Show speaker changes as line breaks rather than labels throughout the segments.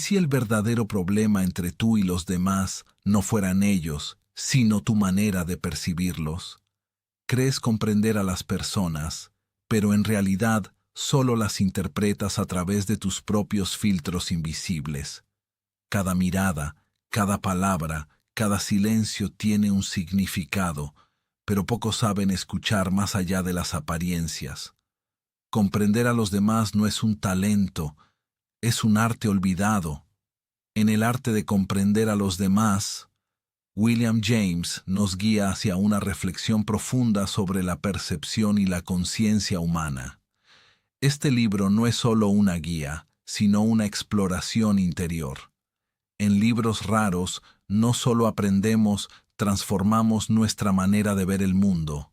si el verdadero problema entre tú y los demás no fueran ellos, sino tu manera de percibirlos? Crees comprender a las personas, pero en realidad solo las interpretas a través de tus propios filtros invisibles. Cada mirada, cada palabra, cada silencio tiene un significado, pero pocos saben escuchar más allá de las apariencias. Comprender a los demás no es un talento, es un arte olvidado. En el arte de comprender a los demás, William James nos guía hacia una reflexión profunda sobre la percepción y la conciencia humana. Este libro no es solo una guía, sino una exploración interior. En Libros Raros no solo aprendemos, transformamos nuestra manera de ver el mundo.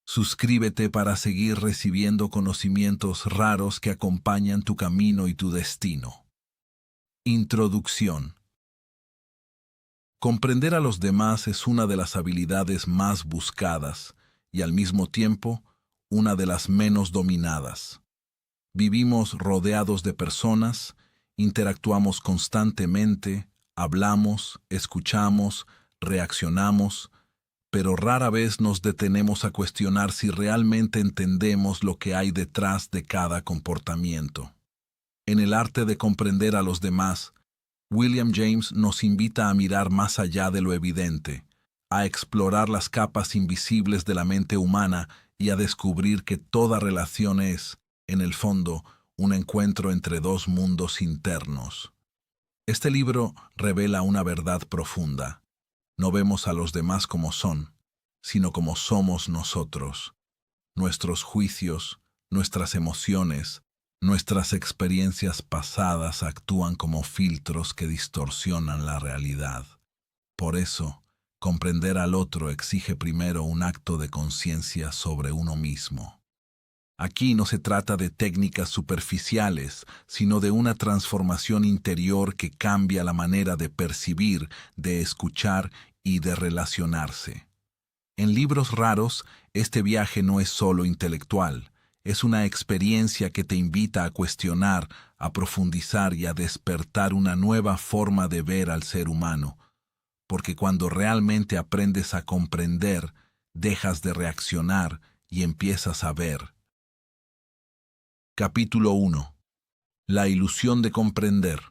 Suscríbete para seguir recibiendo conocimientos raros que acompañan tu camino y tu destino. Introducción. Comprender a los demás es una de las habilidades más buscadas y al mismo tiempo una de las menos dominadas. Vivimos rodeados de personas, interactuamos constantemente, hablamos, escuchamos, reaccionamos, pero rara vez nos detenemos a cuestionar si realmente entendemos lo que hay detrás de cada comportamiento. En el arte de comprender a los demás, William James nos invita a mirar más allá de lo evidente, a explorar las capas invisibles de la mente humana y a descubrir que toda relación es, en el fondo, un encuentro entre dos mundos internos. Este libro revela una verdad profunda. No vemos a los demás como son, sino como somos nosotros. Nuestros juicios, nuestras emociones, nuestras experiencias pasadas actúan como filtros que distorsionan la realidad. Por eso, comprender al otro exige primero un acto de conciencia sobre uno mismo. Aquí no se trata de técnicas superficiales, sino de una transformación interior que cambia la manera de percibir, de escuchar y de relacionarse. En Libros Raros, este viaje no es solo intelectual, es una experiencia que te invita a cuestionar, a profundizar y a despertar una nueva forma de ver al ser humano, porque cuando realmente aprendes a comprender, dejas de reaccionar y empiezas a ver. Capítulo 1. La ilusión de comprender.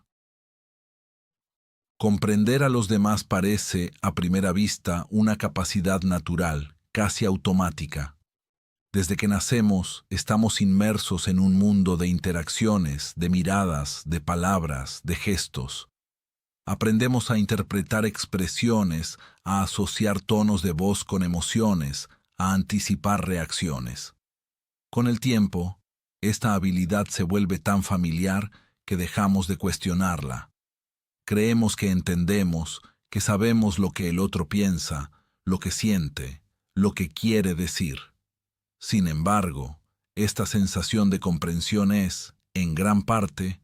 Comprender a los demás parece, a primera vista, una capacidad natural, casi automática. Desde que nacemos, estamos inmersos en un mundo de interacciones, de miradas, de palabras, de gestos. Aprendemos a interpretar expresiones, a asociar tonos de voz con emociones, a anticipar reacciones. Con el tiempo, esta habilidad se vuelve tan familiar que dejamos de cuestionarla. Creemos que entendemos, que sabemos lo que el otro piensa, lo que siente, lo que quiere decir. Sin embargo, esta sensación de comprensión es, en gran parte,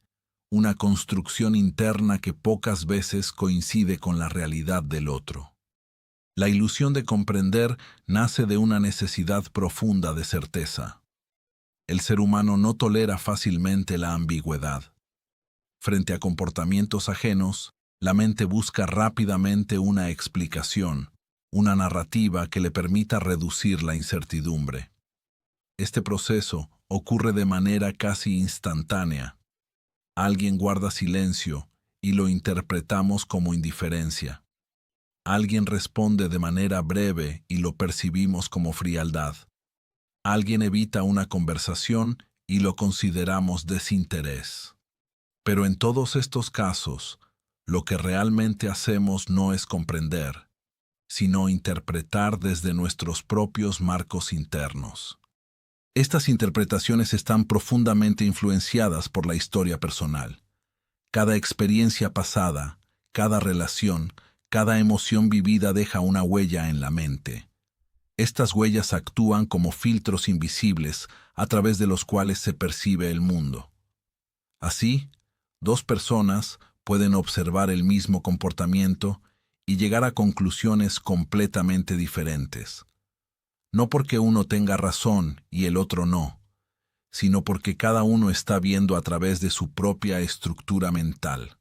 una construcción interna que pocas veces coincide con la realidad del otro. La ilusión de comprender nace de una necesidad profunda de certeza. El ser humano no tolera fácilmente la ambigüedad. Frente a comportamientos ajenos, la mente busca rápidamente una explicación, una narrativa que le permita reducir la incertidumbre. Este proceso ocurre de manera casi instantánea. Alguien guarda silencio y lo interpretamos como indiferencia. Alguien responde de manera breve y lo percibimos como frialdad. Alguien evita una conversación y lo consideramos desinterés. Pero en todos estos casos, lo que realmente hacemos no es comprender, sino interpretar desde nuestros propios marcos internos. Estas interpretaciones están profundamente influenciadas por la historia personal. Cada experiencia pasada, cada relación, cada emoción vivida deja una huella en la mente. Estas huellas actúan como filtros invisibles a través de los cuales se percibe el mundo. Así, dos personas pueden observar el mismo comportamiento y llegar a conclusiones completamente diferentes. No porque uno tenga razón y el otro no, sino porque cada uno está viendo a través de su propia estructura mental.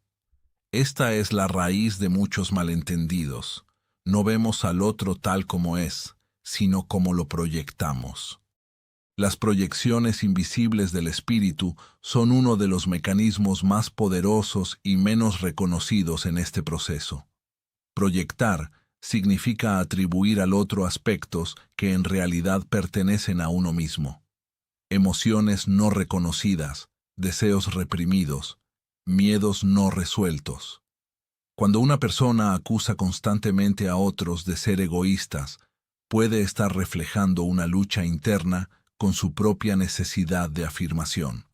Esta es la raíz de muchos malentendidos. No vemos al otro tal como es, sino como lo proyectamos. Las proyecciones invisibles del espíritu son uno de los mecanismos más poderosos y menos reconocidos en este proceso. Proyectar significa atribuir al otro aspectos que en realidad pertenecen a uno mismo. Emociones no reconocidas, deseos reprimidos, miedos no resueltos. Cuando una persona acusa constantemente a otros de ser egoístas, puede estar reflejando una lucha interna con su propia necesidad de afirmación.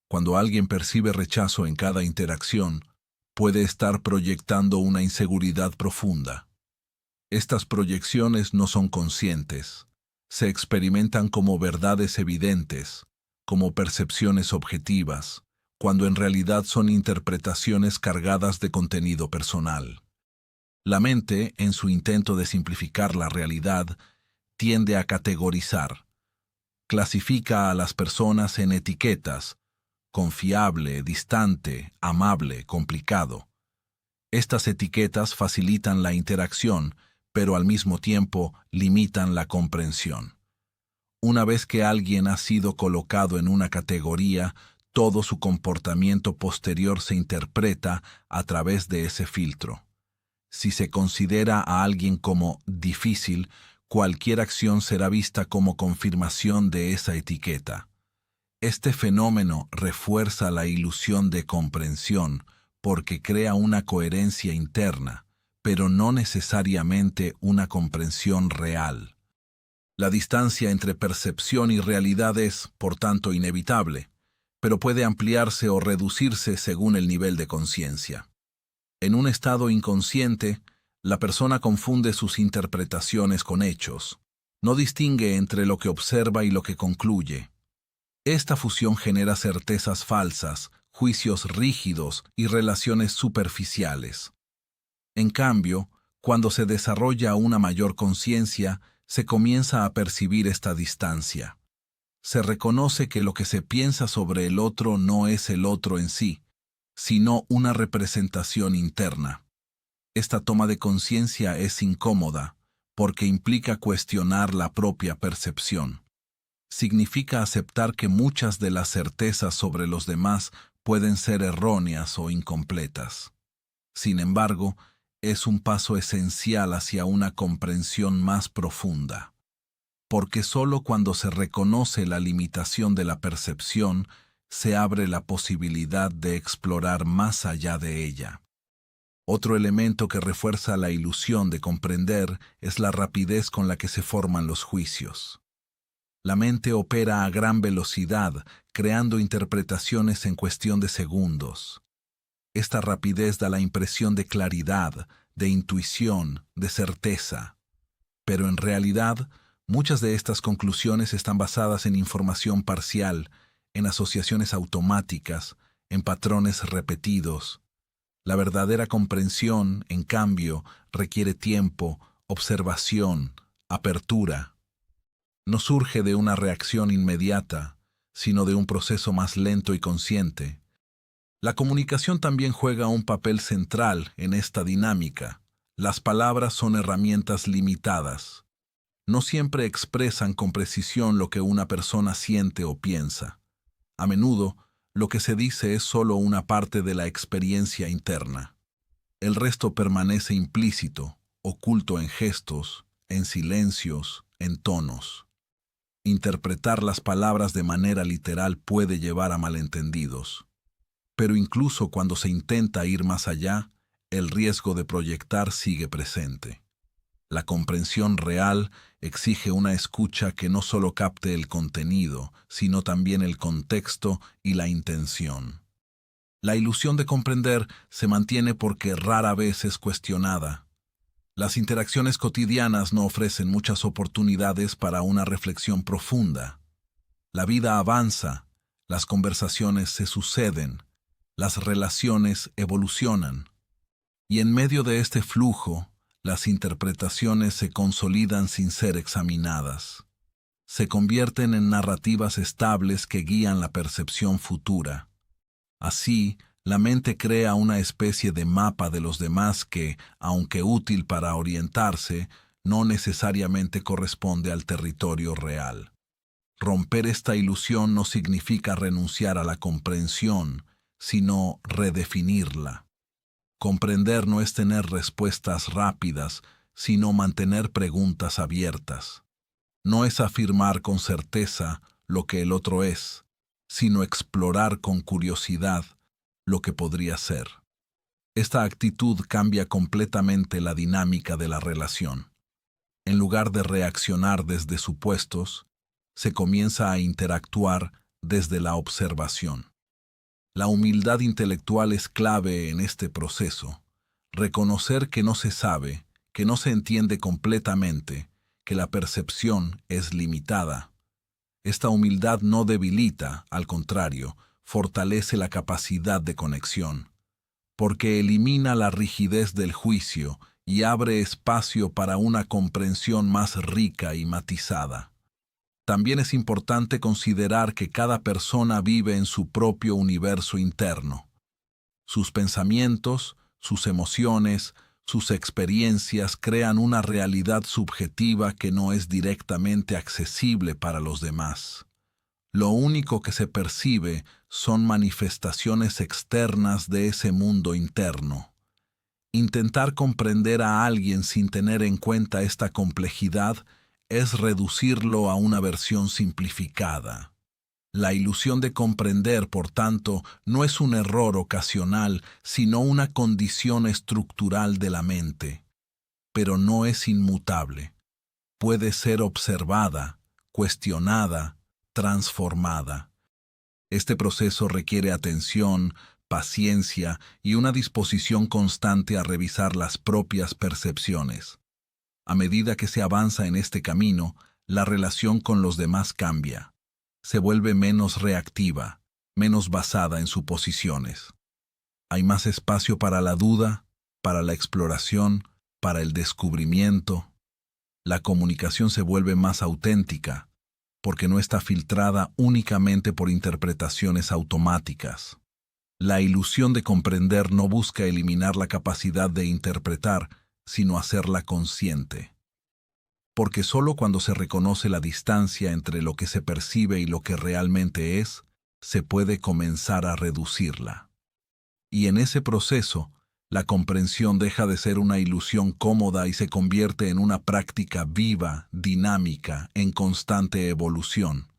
Cuando alguien percibe rechazo en cada interacción, puede estar proyectando una inseguridad profunda. Estas proyecciones no son conscientes, se experimentan como verdades evidentes, como percepciones objetivas, cuando en realidad son interpretaciones cargadas de contenido personal. La mente, en su intento de simplificar la realidad, tiende a categorizar. Clasifica a las personas en etiquetas: confiable, distante, amable, complicado. Estas etiquetas facilitan la interacción, pero al mismo tiempo limitan la comprensión. Una vez que alguien ha sido colocado en una categoría, todo su comportamiento posterior se interpreta a través de ese filtro. Si se considera a alguien como difícil, cualquier acción será vista como confirmación de esa etiqueta. Este fenómeno refuerza la ilusión de comprensión porque crea una coherencia interna, pero no necesariamente una comprensión real. La distancia entre percepción y realidad es, por tanto, inevitable, pero puede ampliarse o reducirse según el nivel de conciencia. En un estado inconsciente, la persona confunde sus interpretaciones con hechos. No distingue entre lo que observa y lo que concluye. Esta fusión genera certezas falsas, juicios rígidos y relaciones superficiales. En cambio, cuando se desarrolla una mayor conciencia, se comienza a percibir esta distancia. Se reconoce que lo que se piensa sobre el otro no es el otro en sí, sino una representación interna. Esta toma de conciencia es incómoda, porque implica cuestionar la propia percepción. Significa aceptar que muchas de las certezas sobre los demás pueden ser erróneas o incompletas. Sin embargo, es un paso esencial hacia una comprensión más profunda, porque sólo cuando se reconoce la limitación de la percepción se abre la posibilidad de explorar más allá de ella. Otro elemento que refuerza la ilusión de comprender es la rapidez con la que se forman los juicios. La mente opera a gran velocidad, creando interpretaciones en cuestión de segundos. Esta rapidez da la impresión de claridad, de intuición, de certeza. Pero en realidad, muchas de estas conclusiones están basadas en información parcial, en asociaciones automáticas, en patrones repetidos. La verdadera comprensión, en cambio, requiere tiempo, observación, apertura. No surge de una reacción inmediata, sino de un proceso más lento y consciente. La comunicación también juega un papel central en esta dinámica. Las palabras son herramientas limitadas. No siempre expresan con precisión lo que una persona siente o piensa. A menudo, lo que se dice es solo una parte de la experiencia interna. El resto permanece implícito, oculto en gestos, en silencios, en tonos. Interpretar las palabras de manera literal puede llevar a malentendidos. Pero incluso cuando se intenta ir más allá, el riesgo de proyectar sigue presente. La comprensión real exige una escucha que no solo capte el contenido, sino también el contexto y la intención. La ilusión de comprender se mantiene porque rara vez es cuestionada. Las interacciones cotidianas no ofrecen muchas oportunidades para una reflexión profunda. La vida avanza, las conversaciones se suceden, las relaciones evolucionan. Y en medio de este flujo, las interpretaciones se consolidan sin ser examinadas. Se convierten en narrativas estables que guían la percepción futura. Así, La mente crea una especie de mapa de los demás que, aunque útil para orientarse, no necesariamente corresponde al territorio real. Romper esta ilusión no significa renunciar a la comprensión, sino redefinirla. Comprender no es tener respuestas rápidas, sino mantener preguntas abiertas. No es afirmar con certeza lo que el otro es, sino explorar con curiosidad lo que podría ser. Esta actitud cambia completamente la dinámica de la relación. En lugar de reaccionar desde supuestos, se comienza a interactuar desde la observación. La humildad intelectual es clave en este proceso. Reconocer que no se sabe, que no se entiende completamente, que la percepción es limitada. Esta humildad no debilita, al contrario, fortalece la capacidad de conexión, porque elimina la rigidez del juicio y abre espacio para una comprensión más rica y matizada. También es importante considerar que cada persona vive en su propio universo interno. Sus pensamientos, sus emociones, sus experiencias crean una realidad subjetiva que no es directamente accesible para los demás. Lo único que se percibe son manifestaciones externas de ese mundo interno. Intentar comprender a alguien sin tener en cuenta esta complejidad es reducirlo a una versión simplificada. La ilusión de comprender, por tanto, no es un error ocasional, sino una condición estructural de la mente. Pero no es inmutable. Puede ser observada, cuestionada, transformada. Este proceso requiere atención, paciencia y una disposición constante a revisar las propias percepciones. A medida que se avanza en este camino, la relación con los demás cambia. Se vuelve menos reactiva, menos basada en suposiciones. Hay más espacio para la duda, para la exploración, para el descubrimiento. La comunicación se vuelve más auténtica, porque no está filtrada únicamente por interpretaciones automáticas. La ilusión de comprender no busca eliminar la capacidad de interpretar, sino hacerla consciente. Porque sólo cuando se reconoce la distancia entre lo que se percibe y lo que realmente es, se puede comenzar a reducirla. Y en ese proceso, la comprensión deja de ser una ilusión cómoda y se convierte en una práctica viva, dinámica, en constante evolución.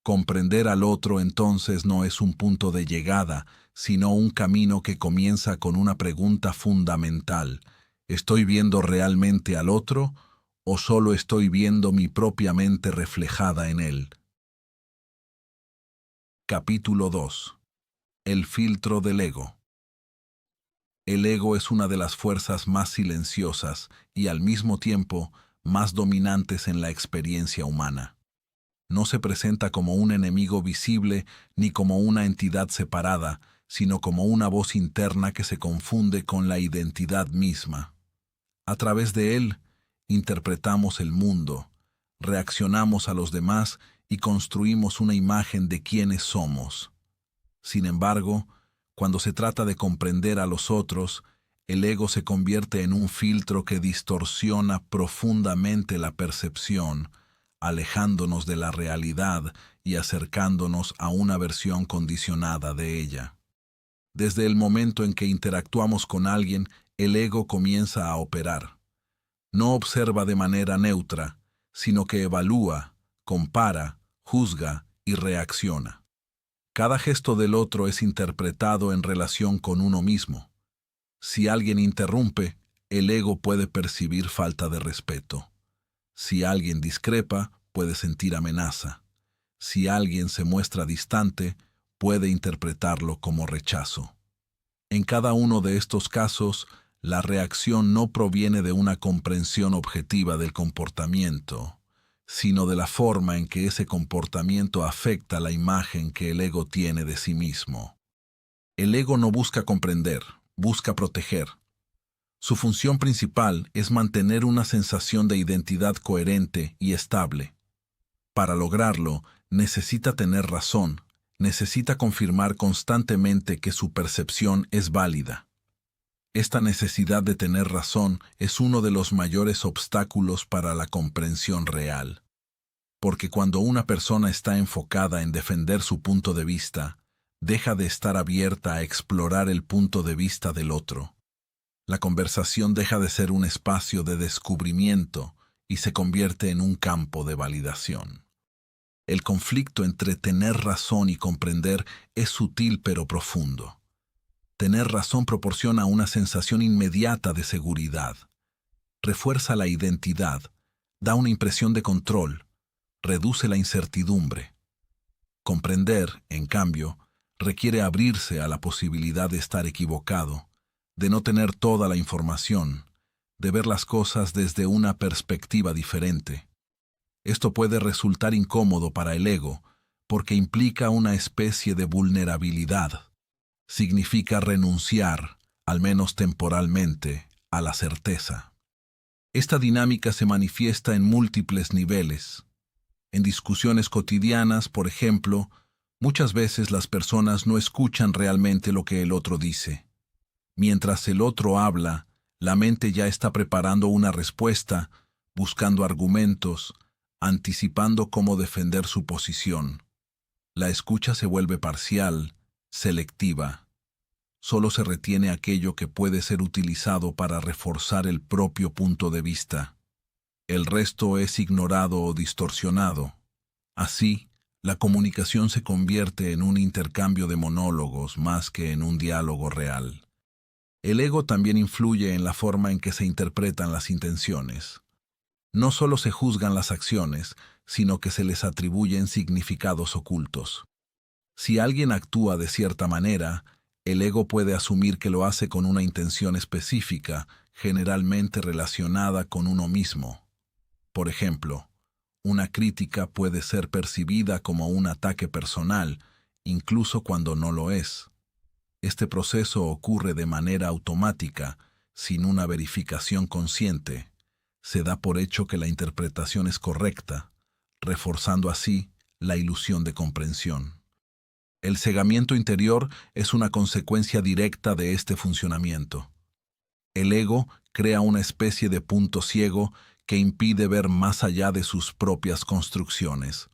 Comprender al otro entonces no es un punto de llegada, sino un camino que comienza con una pregunta fundamental. ¿Estoy viendo realmente al otro o solo estoy viendo mi propia mente reflejada en él? Capítulo 2. El filtro del ego. El ego es una de las fuerzas más silenciosas y al mismo tiempo más dominantes en la experiencia humana. No se presenta como un enemigo visible ni como una entidad separada, sino como una voz interna que se confunde con la identidad misma. A través de él, interpretamos el mundo, reaccionamos a los demás y construimos una imagen de quiénes somos. Sin embargo, cuando se trata de comprender a los otros, el ego se convierte en un filtro que distorsiona profundamente la percepción, alejándonos de la realidad y acercándonos a una versión condicionada de ella. Desde el momento en que interactuamos con alguien, el ego comienza a operar. No observa de manera neutra, sino que evalúa, compara, juzga y reacciona. Cada gesto del otro es interpretado en relación con uno mismo. Si alguien interrumpe, el ego puede percibir falta de respeto. Si alguien discrepa, puede sentir amenaza. Si alguien se muestra distante, puede interpretarlo como rechazo. En cada uno de estos casos, la reacción no proviene de una comprensión objetiva del comportamiento, sino de la forma en que ese comportamiento afecta la imagen que el ego tiene de sí mismo. El ego no busca comprender, busca proteger. Su función principal es mantener una sensación de identidad coherente y estable. Para lograrlo, necesita tener razón, necesita confirmar constantemente que su percepción es válida. Esta necesidad de tener razón es uno de los mayores obstáculos para la comprensión real. Porque cuando una persona está enfocada en defender su punto de vista, deja de estar abierta a explorar el punto de vista del otro. La conversación deja de ser un espacio de descubrimiento y se convierte en un campo de validación. El conflicto entre tener razón y comprender es sutil pero profundo. Tener razón proporciona una sensación inmediata de seguridad. Refuerza la identidad, da una impresión de control, reduce la incertidumbre. Comprender, en cambio, requiere abrirse a la posibilidad de estar equivocado, de no tener toda la información, de ver las cosas desde una perspectiva diferente. Esto puede resultar incómodo para el ego, porque implica una especie de vulnerabilidad. Significa renunciar, al menos temporalmente, a la certeza. Esta dinámica se manifiesta en múltiples niveles. En discusiones cotidianas, por ejemplo, muchas veces las personas no escuchan realmente lo que el otro dice. Mientras el otro habla, la mente ya está preparando una respuesta, buscando argumentos, anticipando cómo defender su posición. La escucha se vuelve parcial, selectiva. Solo se retiene aquello que puede ser utilizado para reforzar el propio punto de vista. El resto es ignorado o distorsionado. Así, la comunicación se convierte en un intercambio de monólogos más que en un diálogo real. El ego también influye en la forma en que se interpretan las intenciones. No solo se juzgan las acciones, sino que se les atribuyen significados ocultos. Si alguien actúa de cierta manera, el ego puede asumir que lo hace con una intención específica, generalmente relacionada con uno mismo. Por ejemplo, una crítica puede ser percibida como un ataque personal, incluso cuando no lo es. Este proceso ocurre de manera automática, sin una verificación consciente. Se da por hecho que la interpretación es correcta, reforzando así la ilusión de comprensión. El cegamiento interior es una consecuencia directa de este funcionamiento. El ego crea una especie de punto ciego que impide ver más allá de sus propias construcciones.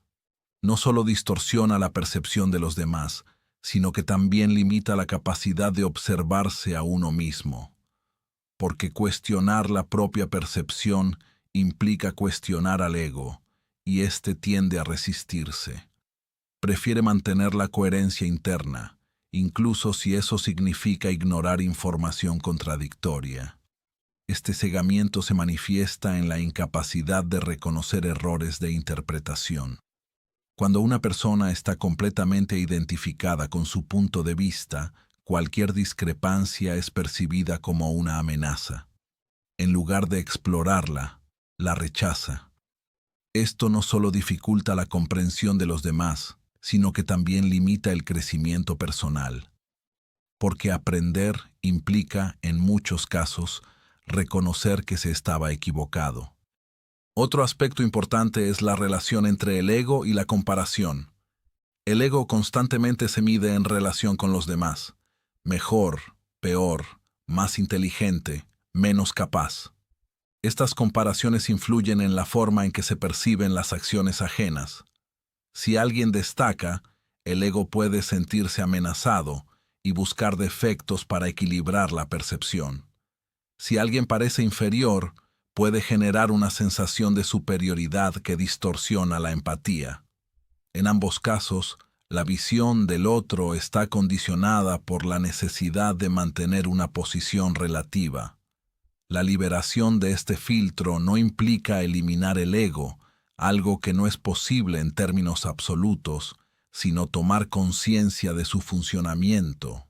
No solo distorsiona la percepción de los demás, sino que también limita la capacidad de observarse a uno mismo. Porque cuestionar la propia percepción implica cuestionar al ego, y éste tiende a resistirse. Prefiere mantener la coherencia interna, incluso si eso significa ignorar información contradictoria. Este cegamiento se manifiesta en la incapacidad de reconocer errores de interpretación. Cuando una persona está completamente identificada con su punto de vista, cualquier discrepancia es percibida como una amenaza. En lugar de explorarla, la rechaza. Esto no solo dificulta la comprensión de los demás, sino que también limita el crecimiento personal. Porque aprender implica, en muchos casos, reconocer que se estaba equivocado. Otro aspecto importante es la relación entre el ego y la comparación. El ego constantemente se mide en relación con los demás. Mejor, peor, más inteligente, menos capaz. Estas comparaciones influyen en la forma en que se perciben las acciones ajenas. Si alguien destaca, el ego puede sentirse amenazado y buscar defectos para equilibrar la percepción. Si alguien parece inferior, puede generar una sensación de superioridad que distorsiona la empatía. En ambos casos, la visión del otro está condicionada por la necesidad de mantener una posición relativa. La liberación de este filtro no implica eliminar el ego, algo que no es posible en términos absolutos, sino tomar conciencia de su funcionamiento,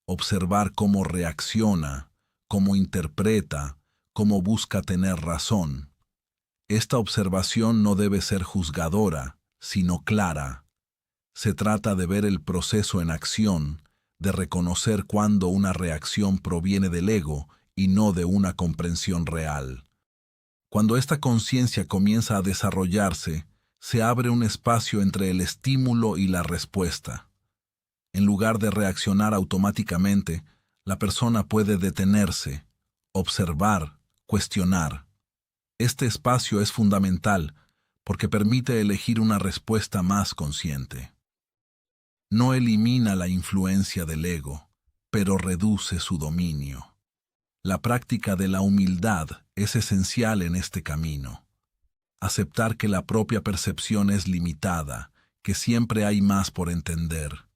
observar cómo reacciona, cómo interpreta, cómo busca tener razón. Esta observación no debe ser juzgadora, sino clara. Se trata de ver el proceso en acción, de reconocer cuando una reacción proviene del ego y no de una comprensión real. Cuando esta conciencia comienza a desarrollarse, se abre un espacio entre el estímulo y la respuesta. En lugar de reaccionar automáticamente, la persona puede detenerse, observar, cuestionar. Este espacio es fundamental porque permite elegir una respuesta más consciente. No elimina la influencia del ego, pero reduce su dominio. La práctica de la humildad es esencial en este camino. Aceptar que la propia percepción es limitada, que siempre hay más por entender,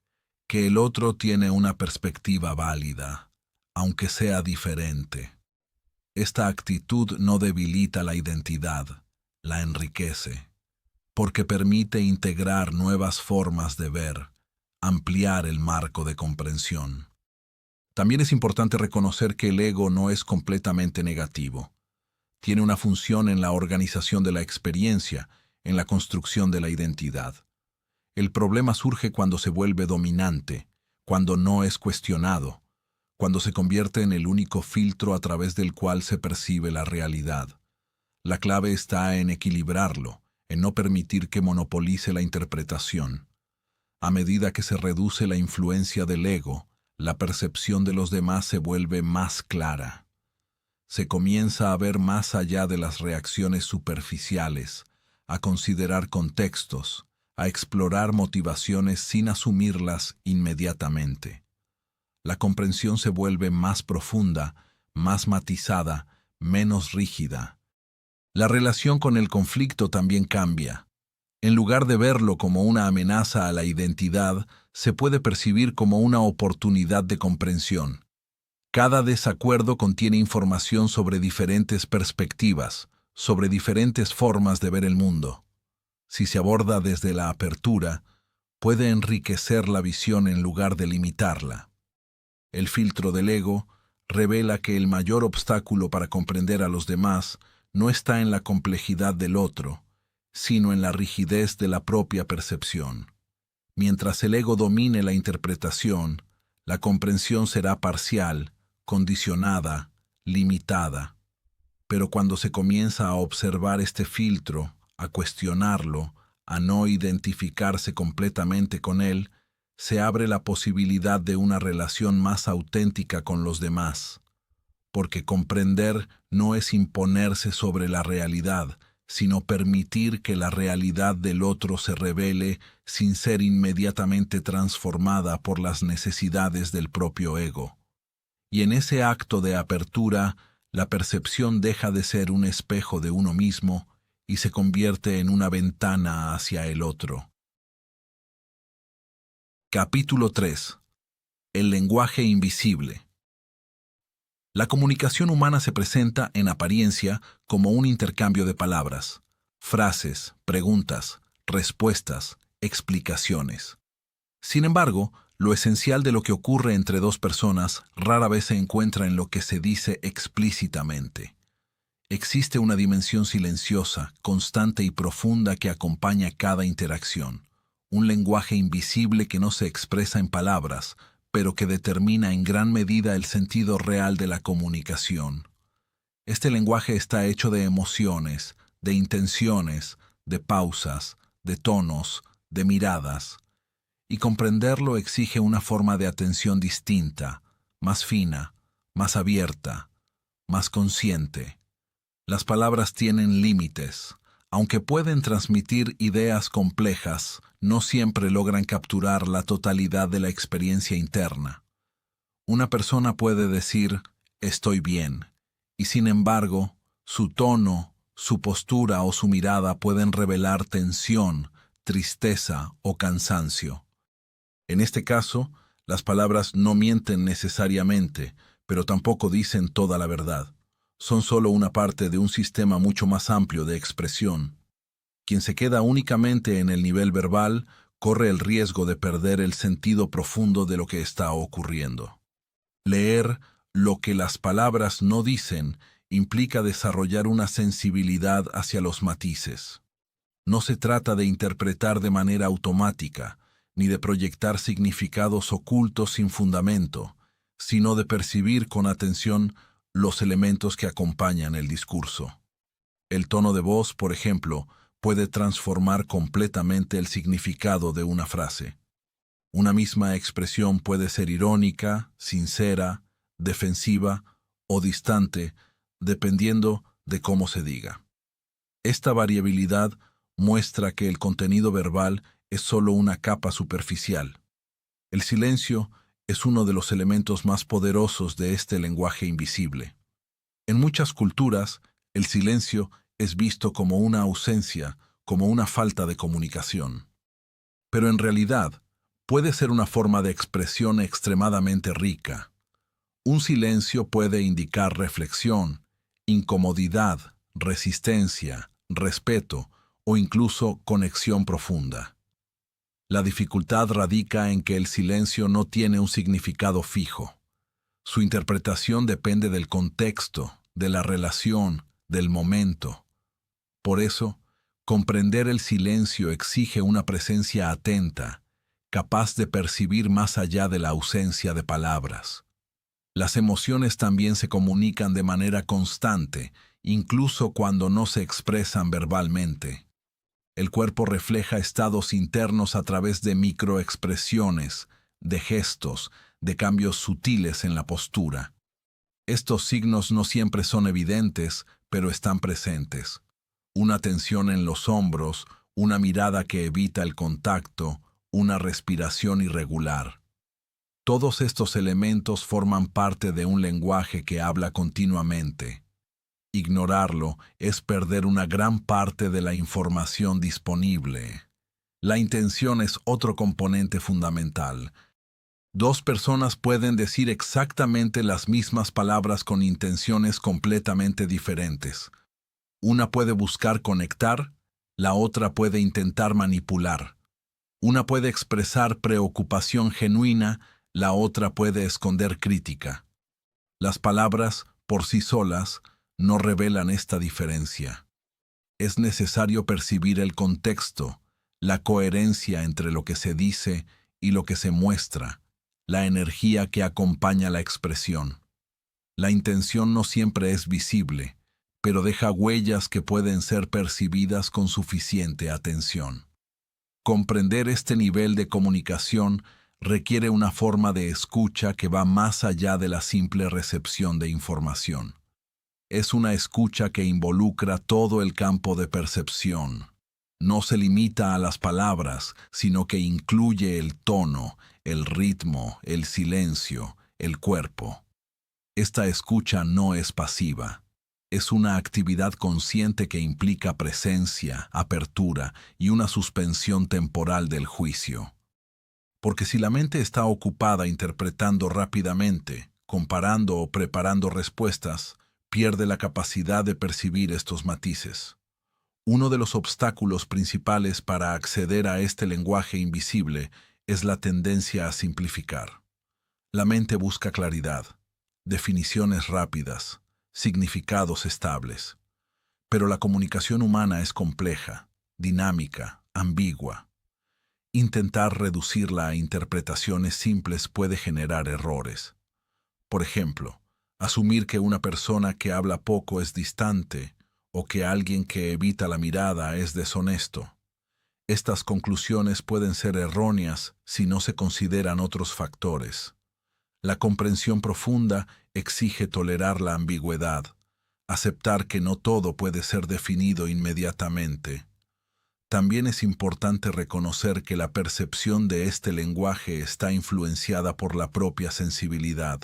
que el otro tiene una perspectiva válida, aunque sea diferente. Esta actitud no debilita la identidad, la enriquece, porque permite integrar nuevas formas de ver, ampliar el marco de comprensión. También es importante reconocer que el ego no es completamente negativo. Tiene una función en la organización de la experiencia, en la construcción de la identidad. El problema surge cuando se vuelve dominante, cuando no es cuestionado, cuando se convierte en el único filtro a través del cual se percibe la realidad. La clave está en equilibrarlo, en no permitir que monopolice la interpretación. A medida que se reduce la influencia del ego, la percepción de los demás se vuelve más clara. Se comienza a ver más allá de las reacciones superficiales, a considerar contextos, a explorar motivaciones sin asumirlas inmediatamente. La comprensión se vuelve más profunda, más matizada, menos rígida. La relación con el conflicto también cambia. En lugar de verlo como una amenaza a la identidad, se puede percibir como una oportunidad de comprensión. Cada desacuerdo contiene información sobre diferentes perspectivas, sobre diferentes formas de ver el mundo. Si se aborda desde la apertura, puede enriquecer la visión en lugar de limitarla. El filtro del ego revela que el mayor obstáculo para comprender a los demás no está en la complejidad del otro, sino en la rigidez de la propia percepción. Mientras el ego domine la interpretación, la comprensión será parcial, condicionada, limitada. Pero cuando se comienza a observar este filtro, a cuestionarlo, a no identificarse completamente con él, se abre la posibilidad de una relación más auténtica con los demás. Porque comprender no es imponerse sobre la realidad, sino permitir que la realidad del otro se revele sin ser inmediatamente transformada por las necesidades del propio ego. Y en ese acto de apertura, la percepción deja de ser un espejo de uno mismo y se convierte en una ventana hacia el otro. Capítulo 3. El lenguaje invisible. La comunicación humana se presenta, en apariencia, como un intercambio de palabras, frases, preguntas, respuestas, explicaciones. Sin embargo, lo esencial de lo que ocurre entre dos personas rara vez se encuentra en lo que se dice explícitamente. Existe una dimensión silenciosa, constante y profunda que acompaña cada interacción, un lenguaje invisible que no se expresa en palabras, pero que determina en gran medida el sentido real de la comunicación. Este lenguaje está hecho de emociones, de intenciones, de pausas, de tonos, de miradas, y comprenderlo exige una forma de atención distinta, más fina, más abierta, más consciente. Las palabras tienen límites. Aunque pueden transmitir ideas complejas, no siempre logran capturar la totalidad de la experiencia interna. Una persona puede decir, estoy bien, y sin embargo, su tono, su postura o su mirada pueden revelar tensión, tristeza o cansancio. En este caso, las palabras no mienten necesariamente, pero tampoco dicen toda la verdad. Son solo una parte de un sistema mucho más amplio de expresión. Quien se queda únicamente en el nivel verbal corre el riesgo de perder el sentido profundo de lo que está ocurriendo. Leer lo que las palabras no dicen implica desarrollar una sensibilidad hacia los matices. No se trata de interpretar de manera automática, ni de proyectar significados ocultos sin fundamento, sino de percibir con atención los elementos que acompañan el discurso. El tono de voz, por ejemplo, puede transformar completamente el significado de una frase. Una misma expresión puede ser irónica, sincera, defensiva o distante, dependiendo de cómo se diga. Esta variabilidad muestra que el contenido verbal es solo una capa superficial. El silencio es uno de los elementos más poderosos de este lenguaje invisible. En muchas culturas, el silencio es visto como una ausencia, como una falta de comunicación. Pero en realidad, puede ser una forma de expresión extremadamente rica. Un silencio puede indicar reflexión, incomodidad, resistencia, respeto o incluso conexión profunda. La dificultad radica en que el silencio no tiene un significado fijo. Su interpretación depende del contexto, de la relación, del momento. Por eso, comprender el silencio exige una presencia atenta, capaz de percibir más allá de la ausencia de palabras. Las emociones también se comunican de manera constante, incluso cuando no se expresan verbalmente. El cuerpo refleja estados internos a través de microexpresiones, de gestos, de cambios sutiles en la postura. Estos signos no siempre son evidentes, pero están presentes. Una tensión en los hombros, una mirada que evita el contacto, una respiración irregular. Todos estos elementos forman parte de un lenguaje que habla continuamente. Ignorarlo es perder una gran parte de la información disponible. La intención es otro componente fundamental. Dos personas pueden decir exactamente las mismas palabras con intenciones completamente diferentes. Una puede buscar conectar, la otra puede intentar manipular. Una puede expresar preocupación genuina, la otra puede esconder crítica. Las palabras, por sí solas, no revelan esta diferencia. Es necesario percibir el contexto, la coherencia entre lo que se dice y lo que se muestra, la energía que acompaña la expresión. La intención no siempre es visible, pero deja huellas que pueden ser percibidas con suficiente atención. Comprender este nivel de comunicación requiere una forma de escucha que va más allá de la simple recepción de información. Es una escucha que involucra todo el campo de percepción. No se limita a las palabras, sino que incluye el tono, el ritmo, el silencio, el cuerpo. Esta escucha no es pasiva. Es una actividad consciente que implica presencia, apertura y una suspensión temporal del juicio. Porque si la mente está ocupada interpretando rápidamente, comparando o preparando respuestas, pierde la capacidad de percibir estos matices. Uno de los obstáculos principales para acceder a este lenguaje invisible es la tendencia a simplificar. La mente busca claridad, definiciones rápidas, significados estables. Pero la comunicación humana es compleja, dinámica, ambigua. Intentar reducirla a interpretaciones simples puede generar errores. Por ejemplo, asumir que una persona que habla poco es distante o que alguien que evita la mirada es deshonesto. Estas conclusiones pueden ser erróneas si no se consideran otros factores. La comprensión profunda exige tolerar la ambigüedad, aceptar que no todo puede ser definido inmediatamente. También es importante reconocer que la percepción de este lenguaje está influenciada por la propia sensibilidad.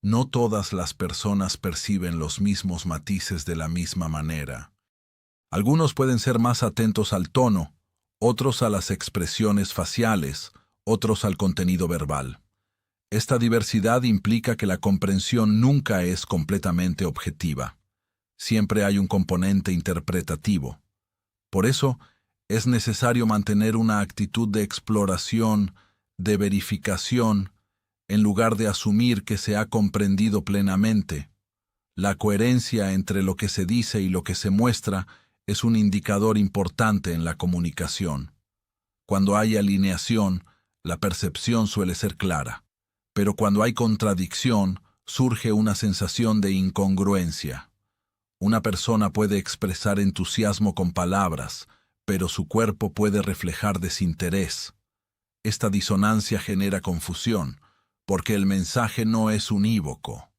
No todas las personas perciben los mismos matices de la misma manera. Algunos pueden ser más atentos al tono, otros a las expresiones faciales, otros al contenido verbal. Esta diversidad implica que la comprensión nunca es completamente objetiva. Siempre hay un componente interpretativo. Por eso, es necesario mantener una actitud de exploración, de verificación, en lugar de asumir que se ha comprendido plenamente. La coherencia entre lo que se dice y lo que se muestra es un indicador importante en la comunicación. Cuando hay alineación, la percepción suele ser clara, pero cuando hay contradicción, surge una sensación de incongruencia. Una persona puede expresar entusiasmo con palabras, pero su cuerpo puede reflejar desinterés. Esta disonancia genera confusión, porque el mensaje no es unívoco.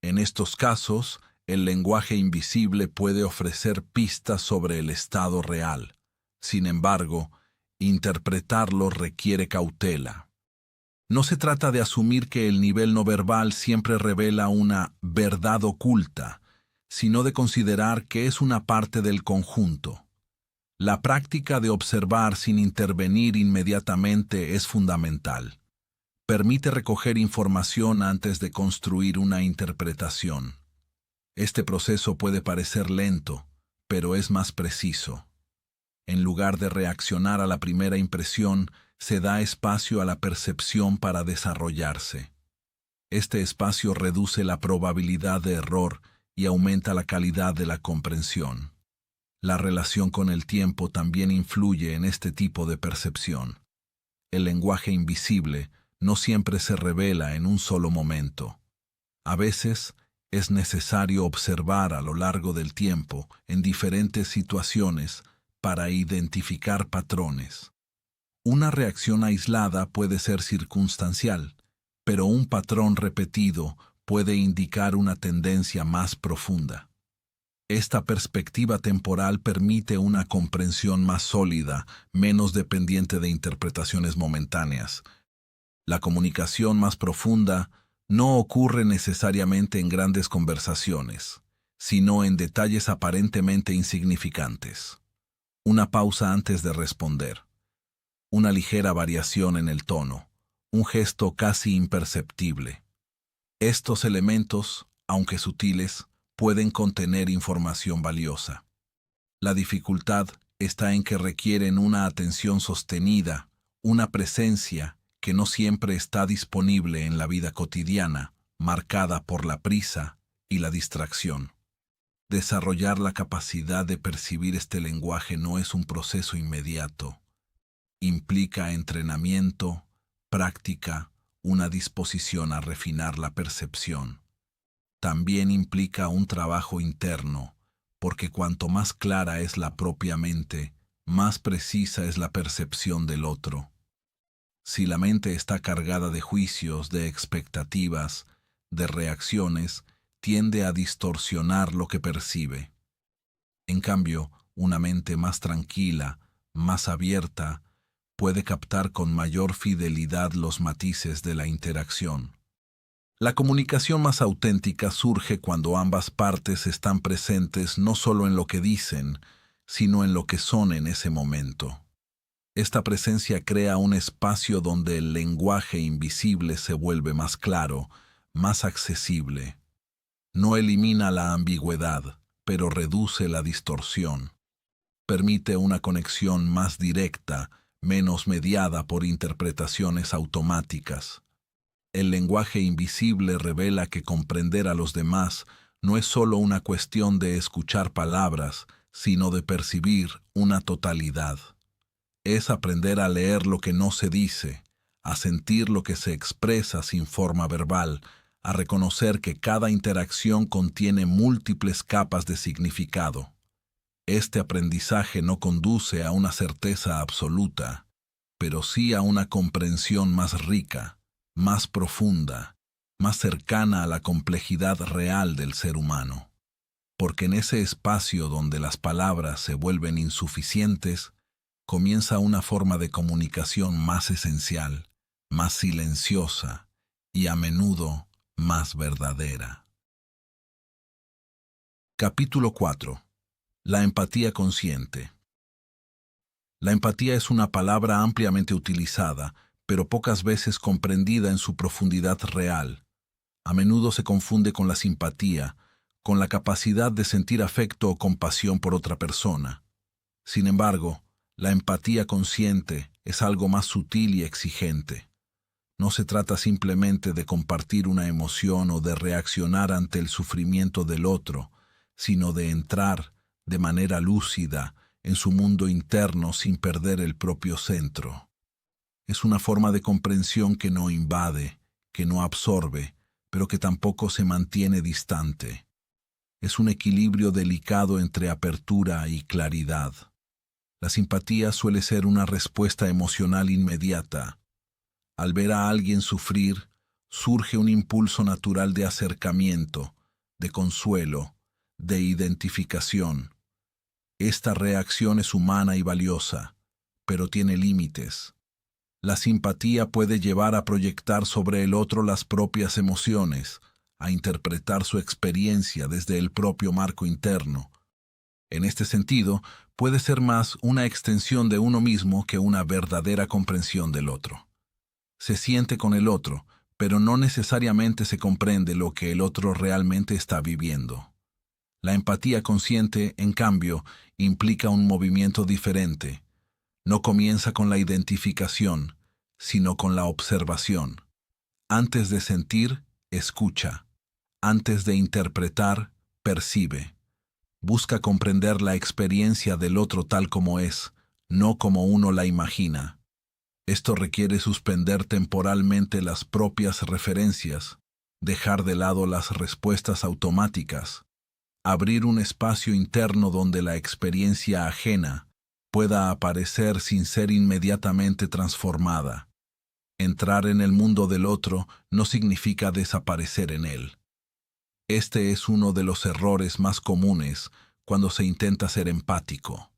En estos casos, el lenguaje invisible puede ofrecer pistas sobre el estado real. Sin embargo, interpretarlo requiere cautela. No se trata de asumir que el nivel no verbal siempre revela una verdad oculta, sino de considerar que es una parte del conjunto. La práctica de observar sin intervenir inmediatamente es fundamental. Permite recoger información antes de construir una interpretación. Este proceso puede parecer lento, pero es más preciso. En lugar de reaccionar a la primera impresión, se da espacio a la percepción para desarrollarse. Este espacio reduce la probabilidad de error y aumenta la calidad de la comprensión. La relación con el tiempo también influye en este tipo de percepción. El lenguaje invisible no siempre se revela en un solo momento. A veces, es necesario observar a lo largo del tiempo, en diferentes situaciones, para identificar patrones. Una reacción aislada puede ser circunstancial, pero un patrón repetido puede indicar una tendencia más profunda. Esta perspectiva temporal permite una comprensión más sólida, menos dependiente de interpretaciones momentáneas. La comunicación más profunda no ocurre necesariamente en grandes conversaciones, sino en detalles aparentemente insignificantes. Una pausa antes de responder, una ligera variación en el tono, un gesto casi imperceptible. Estos elementos, aunque sutiles, pueden contener información valiosa. La dificultad está en que requieren una atención sostenida, una presencia que no siempre está disponible en la vida cotidiana, marcada por la prisa y la distracción. Desarrollar la capacidad de percibir este lenguaje no es un proceso inmediato. Implica entrenamiento, práctica, una disposición a refinar la percepción. También implica un trabajo interno, porque cuanto más clara es la propia mente, más precisa es la percepción del otro. Si la mente está cargada de juicios, de expectativas, de reacciones, tiende a distorsionar lo que percibe. En cambio, una mente más tranquila, más abierta, puede captar con mayor fidelidad los matices de la interacción. La comunicación más auténtica surge cuando ambas partes están presentes no solo en lo que dicen, sino en lo que son en ese momento. Esta presencia crea un espacio donde el lenguaje invisible se vuelve más claro, más accesible. No elimina la ambigüedad, pero reduce la distorsión. Permite una conexión más directa, menos mediada por interpretaciones automáticas. El lenguaje invisible revela que comprender a los demás no es solo una cuestión de escuchar palabras, sino de percibir una totalidad. Es aprender a leer lo que no se dice, a sentir lo que se expresa sin forma verbal, a reconocer que cada interacción contiene múltiples capas de significado. Este aprendizaje no conduce a una certeza absoluta, pero sí a una comprensión más rica, más profunda, más cercana a la complejidad real del ser humano. Porque en ese espacio donde las palabras se vuelven insuficientes, comienza una forma de comunicación más esencial, más silenciosa y a menudo más verdadera. Capítulo 4. La empatía consciente. La empatía es una palabra ampliamente utilizada, pero pocas veces comprendida en su profundidad real. A menudo se confunde con la simpatía, con la capacidad de sentir afecto o compasión por otra persona. Sin embargo, la empatía consciente es algo más sutil y exigente. No se trata simplemente de compartir una emoción o de reaccionar ante el sufrimiento del otro, sino de entrar, de manera lúcida, en su mundo interno sin perder el propio centro. Es una forma de comprensión que no invade, que no absorbe, pero que tampoco se mantiene distante. Es un equilibrio delicado entre apertura y claridad. La simpatía suele ser una respuesta emocional inmediata. Al ver a alguien sufrir, surge un impulso natural de acercamiento, de consuelo, de identificación. Esta reacción es humana y valiosa, pero tiene límites. La simpatía puede llevar a proyectar sobre el otro las propias emociones, a interpretar su experiencia desde el propio marco interno. En este sentido, puede ser más una extensión de uno mismo que una verdadera comprensión del otro. Se siente con el otro, pero no necesariamente se comprende lo que el otro realmente está viviendo. La empatía consciente, en cambio, implica un movimiento diferente. No comienza con la identificación, sino con la observación. Antes de sentir, escucha. Antes de interpretar, percibe. Busca comprender la experiencia del otro tal como es, no como uno la imagina. Esto requiere suspender temporalmente las propias referencias, dejar de lado las respuestas automáticas, abrir un espacio interno donde la experiencia ajena pueda aparecer sin ser inmediatamente transformada. Entrar en el mundo del otro no significa desaparecer en él. Este es uno de los errores más comunes cuando se intenta ser empático.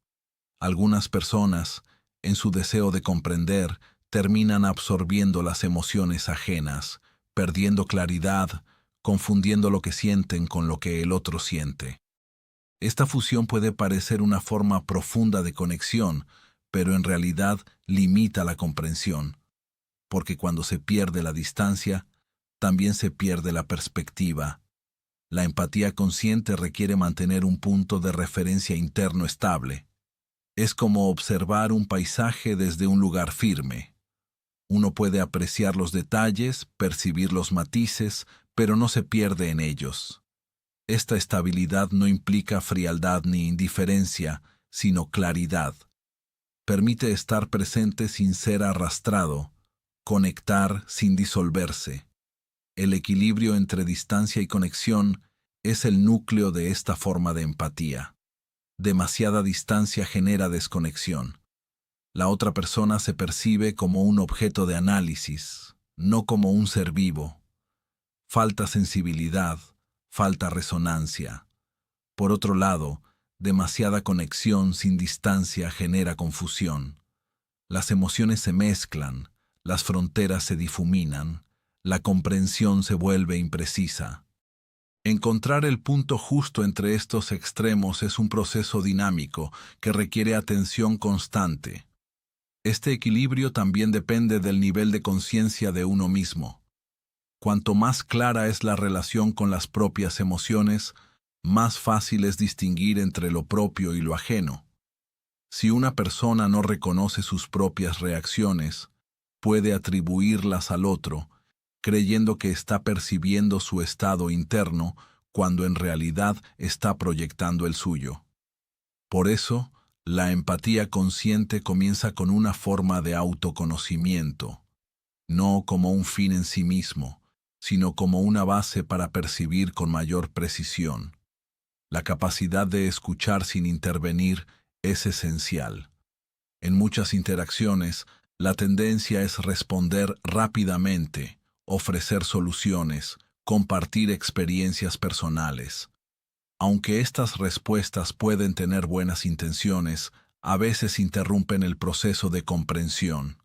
Algunas personas, en su deseo de comprender, terminan absorbiendo las emociones ajenas, perdiendo claridad, confundiendo lo que sienten con lo que el otro siente. Esta fusión puede parecer una forma profunda de conexión, pero en realidad limita la comprensión, porque cuando se pierde la distancia, también se pierde la perspectiva. La empatía consciente requiere mantener un punto de referencia interno estable. Es como observar un paisaje desde un lugar firme. Uno puede apreciar los detalles, percibir los matices, pero no se pierde en ellos. Esta estabilidad no implica frialdad ni indiferencia, sino claridad. Permite estar presente sin ser arrastrado, conectar sin disolverse. El equilibrio entre distancia y conexión es el núcleo de esta forma de empatía. Demasiada distancia genera desconexión. La otra persona se percibe como un objeto de análisis, no como un ser vivo. Falta sensibilidad, falta resonancia. Por otro lado, demasiada conexión sin distancia genera confusión. Las emociones se mezclan, las fronteras se difuminan, la comprensión se vuelve imprecisa. Encontrar el punto justo entre estos extremos es un proceso dinámico que requiere atención constante. Este equilibrio también depende del nivel de conciencia de uno mismo. Cuanto más clara es la relación con las propias emociones, más fácil es distinguir entre lo propio y lo ajeno. Si una persona no reconoce sus propias reacciones, puede atribuirlas al otro, creyendo que está percibiendo su estado interno cuando en realidad está proyectando el suyo. Por eso, la empatía consciente comienza con una forma de autoconocimiento, no como un fin en sí mismo, sino como una base para percibir con mayor precisión. La capacidad de escuchar sin intervenir es esencial. En muchas interacciones, la tendencia es responder rápidamente, ofrecer soluciones, compartir experiencias personales. Aunque estas respuestas pueden tener buenas intenciones, a veces interrumpen el proceso de comprensión.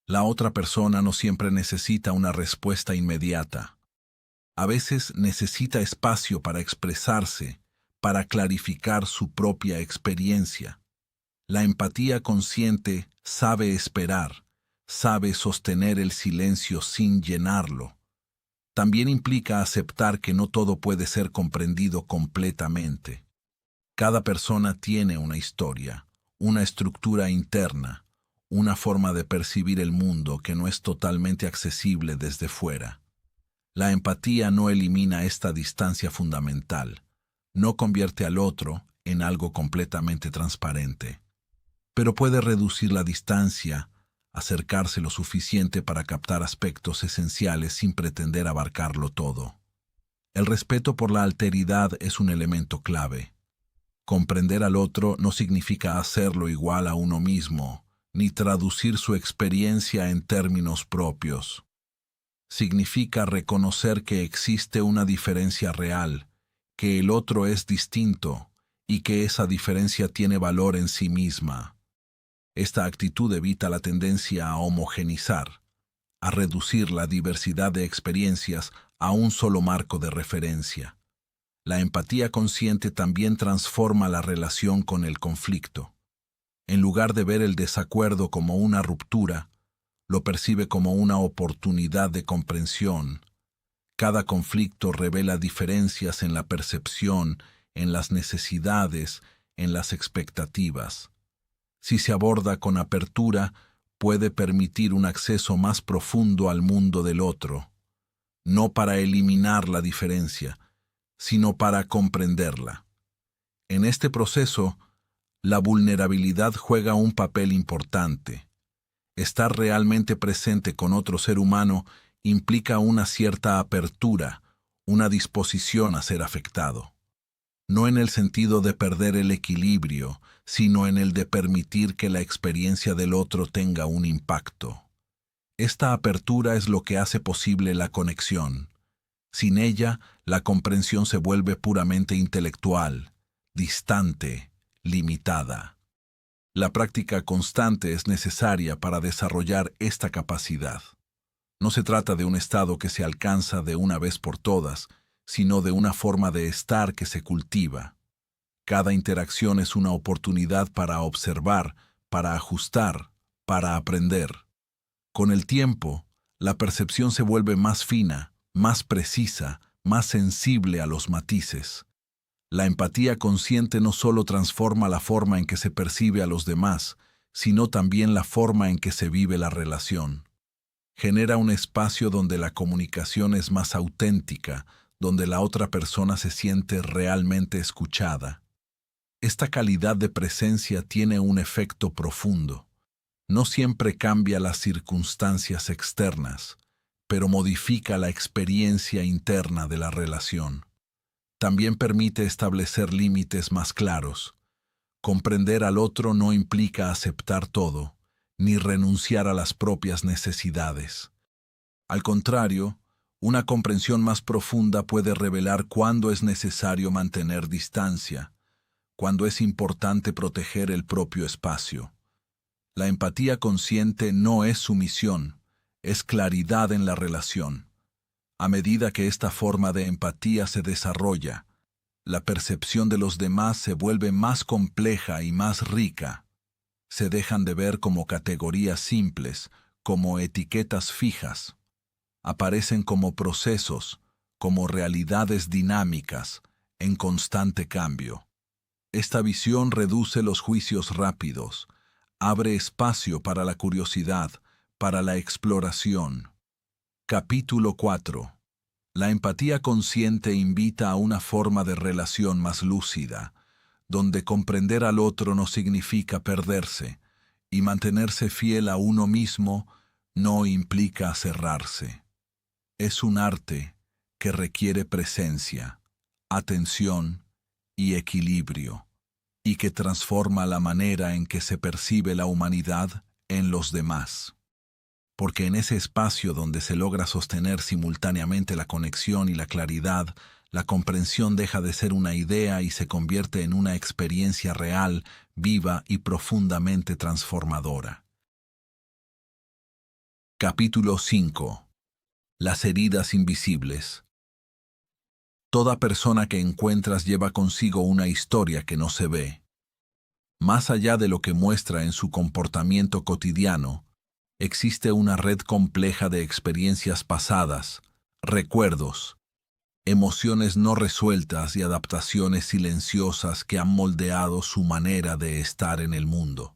La otra persona no siempre necesita una respuesta inmediata. A veces necesita espacio para expresarse, para clarificar su propia experiencia. La empatía consciente sabe esperar, sabe sostener el silencio sin llenarlo. También implica aceptar que no todo puede ser comprendido completamente. Cada persona tiene una historia, una estructura interna, una forma de percibir el mundo que no es totalmente accesible desde fuera. La empatía no elimina esta distancia fundamental, no convierte al otro en algo completamente transparente, pero puede reducir la distancia, acercarse lo suficiente para captar aspectos esenciales sin pretender abarcarlo todo. El respeto por la alteridad es un elemento clave. Comprender al otro no significa hacerlo igual a uno mismo, ni traducir su experiencia en términos propios. Significa reconocer que existe una diferencia real, que el otro es distinto y que esa diferencia tiene valor en sí misma. Esta actitud evita la tendencia a homogenizar, a reducir la diversidad de experiencias a un solo marco de referencia. La empatía consciente también transforma la relación con el conflicto. En lugar de ver el desacuerdo como una ruptura, lo percibe como una oportunidad de comprensión. Cada conflicto revela diferencias en la percepción, en las necesidades, en las expectativas. Si se aborda con apertura, puede permitir un acceso más profundo al mundo del otro, no para eliminar la diferencia, sino para comprenderla. En este proceso, la vulnerabilidad juega un papel importante. Estar realmente presente con otro ser humano implica una cierta apertura, una disposición a ser afectado. No en el sentido de perder el equilibrio, sino en el de permitir que la experiencia del otro tenga un impacto. Esta apertura es lo que hace posible la conexión. Sin ella, la comprensión se vuelve puramente intelectual, distante, limitada. La práctica constante es necesaria para desarrollar esta capacidad. No se trata de un estado que se alcanza de una vez por todas, sino de una forma de estar que se cultiva. Cada interacción es una oportunidad para observar, para ajustar, para aprender. Con el tiempo, la percepción se vuelve más fina, más precisa, más sensible a los matices. La empatía consciente no solo transforma la forma en que se percibe a los demás, sino también la forma en que se vive la relación. Genera un espacio donde la comunicación es más auténtica, donde la otra persona se siente realmente escuchada. Esta calidad de presencia tiene un efecto profundo. No siempre cambia las circunstancias externas, pero modifica la experiencia interna de la relación. También permite establecer límites más claros. Comprender al otro no implica aceptar todo, ni renunciar a las propias necesidades. Al contrario, una comprensión más profunda puede revelar cuándo es necesario mantener distancia, cuándo es importante proteger el propio espacio. La empatía consciente no es sumisión, es claridad en la relación. A medida que esta forma de empatía se desarrolla, la percepción de los demás se vuelve más compleja y más rica. Se dejan de ver como categorías simples, como etiquetas fijas. Aparecen como procesos, como realidades dinámicas, en constante cambio. Esta visión reduce los juicios rápidos, abre espacio para la curiosidad, para la exploración. Capítulo 4. La empatía consciente invita a una forma de relación más lúcida, donde comprender al otro no significa perderse, y mantenerse fiel a uno mismo no implica cerrarse. Es un arte que requiere presencia, atención y equilibrio, y que transforma la manera en que se percibe la humanidad en los demás. Porque en ese espacio donde se logra sostener simultáneamente la conexión y la claridad, la comprensión deja de ser una idea y se convierte en una experiencia real, viva y profundamente transformadora. Capítulo 5. Las heridas invisibles. Toda persona que encuentras lleva consigo una historia que no se ve. Más allá de lo que muestra en su comportamiento cotidiano, existe una red compleja de experiencias pasadas, recuerdos, emociones no resueltas y adaptaciones silenciosas que han moldeado su manera de estar en el mundo.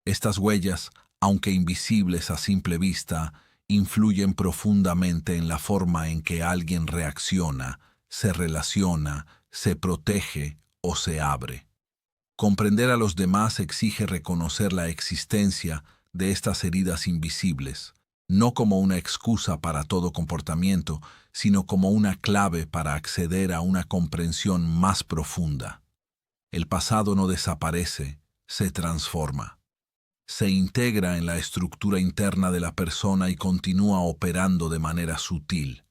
Estas huellas, aunque invisibles a simple vista, influyen profundamente en la forma en que alguien reacciona, se relaciona, se protege o se abre. Comprender a los demás exige reconocer la existencia de estas heridas invisibles, no como una excusa para todo comportamiento, sino como una clave para acceder a una comprensión más profunda. el pasado no desaparece, se transforma. Se integra en la estructura interna de la persona y continúa operando de manera sutil.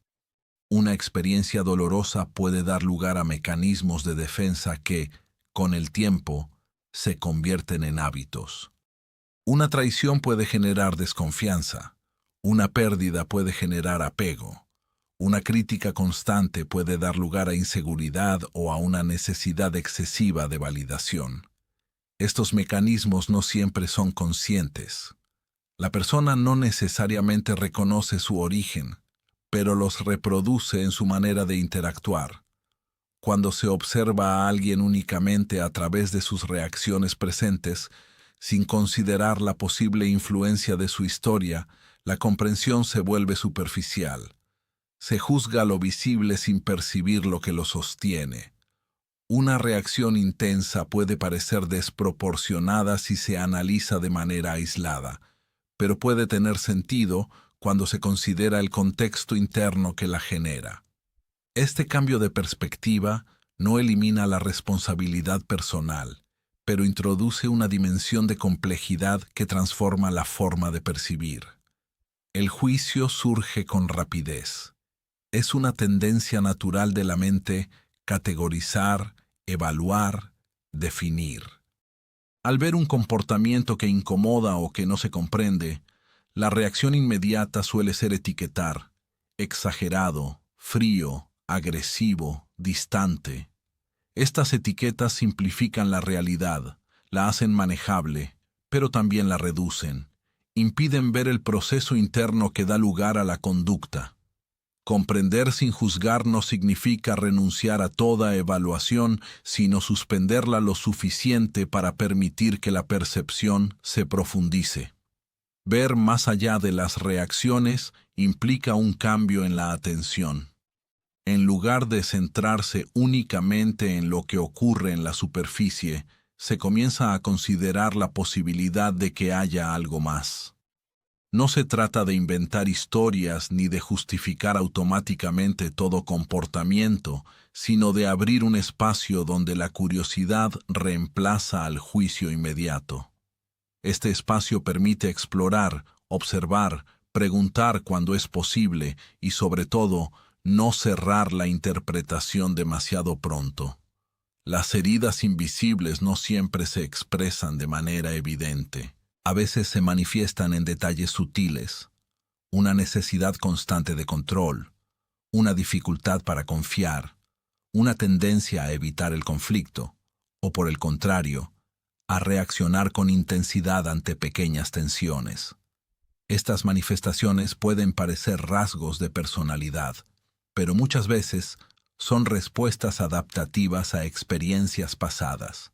Una experiencia dolorosa puede dar lugar a mecanismos de defensa que, con el tiempo, se convierten en hábitos. Una traición puede generar desconfianza. Una pérdida puede generar apego. Una crítica constante puede dar lugar a inseguridad o a una necesidad excesiva de validación. Estos mecanismos no siempre son conscientes. La persona no necesariamente reconoce su origen, pero los reproduce en su manera de interactuar. Cuando se observa a alguien únicamente a través de sus reacciones presentes, sin considerar la posible influencia de su historia, la comprensión se vuelve superficial. Se juzga lo visible sin percibir lo que lo sostiene. Una reacción intensa puede parecer desproporcionada si se analiza de manera aislada, pero puede tener sentido cuando se considera el contexto interno que la genera. Este cambio de perspectiva no elimina la responsabilidad personal, pero introduce una dimensión de complejidad que transforma la forma de percibir. El juicio surge con rapidez. Es una tendencia natural de la mente categorizar, evaluar, definir. Al ver un comportamiento que incomoda o que no se comprende, la reacción inmediata suele ser etiquetar: exagerado, frío, agresivo, distante. Estas etiquetas simplifican la realidad, la hacen manejable, pero también la reducen. Impiden ver el proceso interno que da lugar a la conducta. Comprender sin juzgar no significa renunciar a toda evaluación, sino suspenderla lo suficiente para permitir que la percepción se profundice. Ver más allá de las reacciones implica un cambio en la atención. En lugar de centrarse únicamente en lo que ocurre en la superficie, se comienza a considerar la posibilidad de que haya algo más. No se trata de inventar historias ni de justificar automáticamente todo comportamiento, sino de abrir un espacio donde la curiosidad reemplaza al juicio inmediato. Este espacio permite explorar, observar, preguntar cuando es posible y, sobre todo, no cerrar la interpretación demasiado pronto. Las heridas invisibles no siempre se expresan de manera evidente. A veces se manifiestan en detalles sutiles: una necesidad constante de control, una dificultad para confiar, una tendencia a evitar el conflicto, o por el contrario, a reaccionar con intensidad ante pequeñas tensiones. Estas manifestaciones pueden parecer rasgos de personalidad, pero muchas veces son respuestas adaptativas a experiencias pasadas.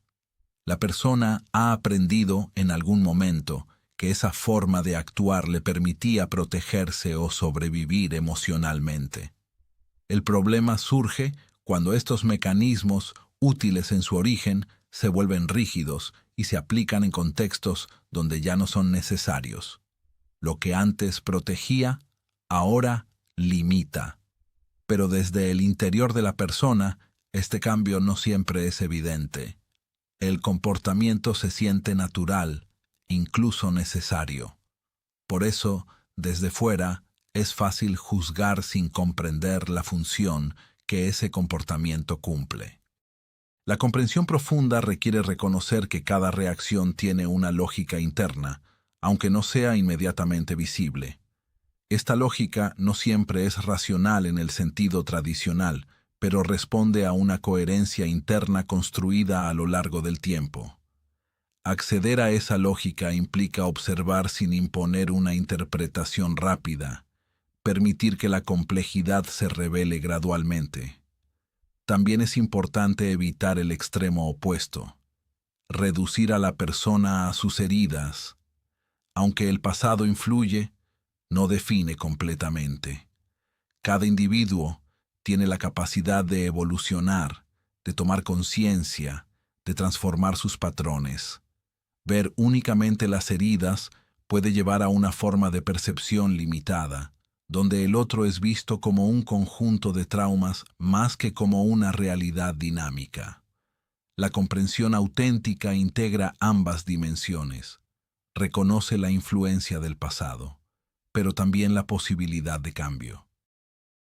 La persona ha aprendido en algún momento que esa forma de actuar le permitía protegerse o sobrevivir emocionalmente. El problema surge cuando estos mecanismos, útiles en su origen, se vuelven rígidos y se aplican en contextos donde ya no son necesarios. Lo que antes protegía, ahora limita. Pero desde el interior de la persona, este cambio no siempre es evidente. El comportamiento se siente natural, incluso necesario. Por eso, desde fuera, es fácil juzgar sin comprender la función que ese comportamiento cumple. La comprensión profunda requiere reconocer que cada reacción tiene una lógica interna, aunque no sea inmediatamente visible. Esta lógica no siempre es racional en el sentido tradicional, pero responde a una coherencia interna construida a lo largo del tiempo. Acceder a esa lógica implica observar sin imponer una interpretación rápida, permitir que la complejidad se revele gradualmente. También es importante evitar el extremo opuesto, reducir a la persona a sus heridas. Aunque el pasado influye, no define completamente. Cada individuo tiene la capacidad de evolucionar, de tomar conciencia, de transformar sus patrones. Ver únicamente las heridas puede llevar a una forma de percepción limitada, donde el otro es visto como un conjunto de traumas más que como una realidad dinámica. La comprensión auténtica integra ambas dimensiones. Reconoce la influencia del pasado, pero también la posibilidad de cambio.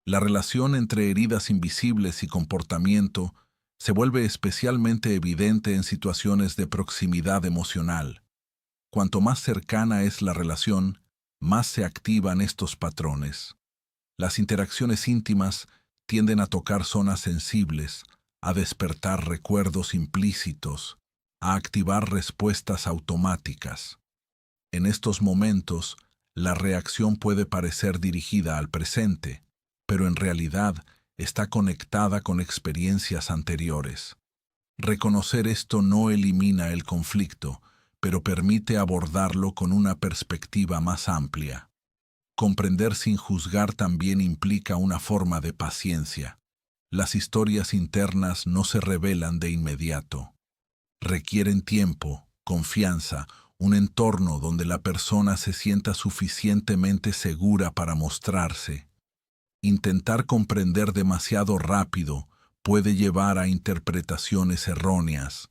La relación entre heridas invisibles y comportamiento se vuelve especialmente evidente en situaciones de proximidad emocional. Cuanto más cercana es la relación, más se activan estos patrones. Las interacciones íntimas tienden a tocar zonas sensibles, a despertar recuerdos implícitos, a activar respuestas automáticas. En estos momentos, la reacción puede parecer dirigida al presente, pero en realidad está conectada con experiencias anteriores. Reconocer esto no elimina el conflicto, pero permite abordarlo con una perspectiva más amplia. Comprender sin juzgar también implica una forma de paciencia. Las historias internas no se revelan de inmediato. Requieren tiempo, confianza, un entorno donde la persona se sienta suficientemente segura para mostrarse. Intentar comprender demasiado rápido puede llevar a interpretaciones erróneas.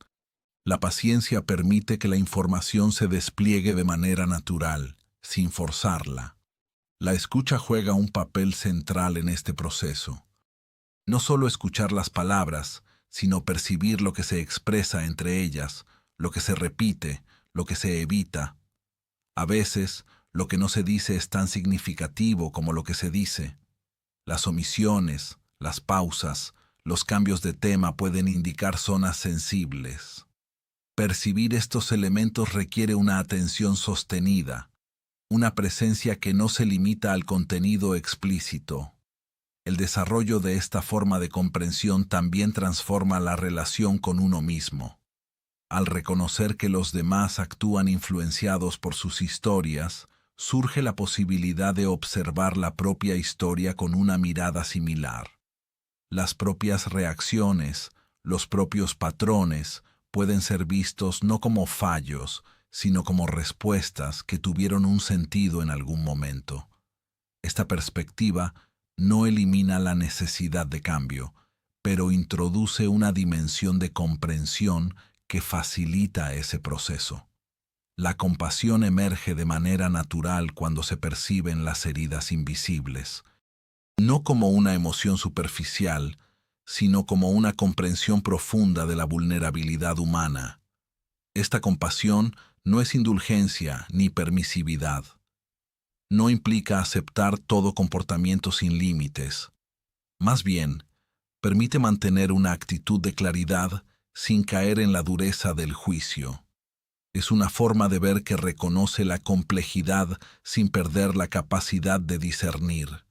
La paciencia permite que la información se despliegue de manera natural, sin forzarla. La escucha juega un papel central en este proceso. No solo escuchar las palabras, sino percibir lo que se expresa entre ellas, lo que se repite, lo que se evita. A veces, lo que no se dice es tan significativo como lo que se dice. Las omisiones, las pausas, los cambios de tema pueden indicar zonas sensibles. Percibir estos elementos requiere una atención sostenida, una presencia que no se limita al contenido explícito. El desarrollo de esta forma de comprensión también transforma la relación con uno mismo. Al reconocer que los demás actúan influenciados por sus historias, surge la posibilidad de observar la propia historia con una mirada similar. Las propias reacciones, los propios patrones, pueden ser vistos no como fallos, sino como respuestas que tuvieron un sentido en algún momento. Esta perspectiva no elimina la necesidad de cambio, pero introduce una dimensión de comprensión que facilita ese proceso. La compasión emerge de manera natural cuando se perciben las heridas invisibles, no como una emoción superficial, sino como una comprensión profunda de la vulnerabilidad humana. Esta compasión no es indulgencia ni permisividad. No implica aceptar todo comportamiento sin límites. Más bien, permite mantener una actitud de claridad sin caer en la dureza del juicio. Es una forma de ver que reconoce la complejidad sin perder la capacidad de discernir.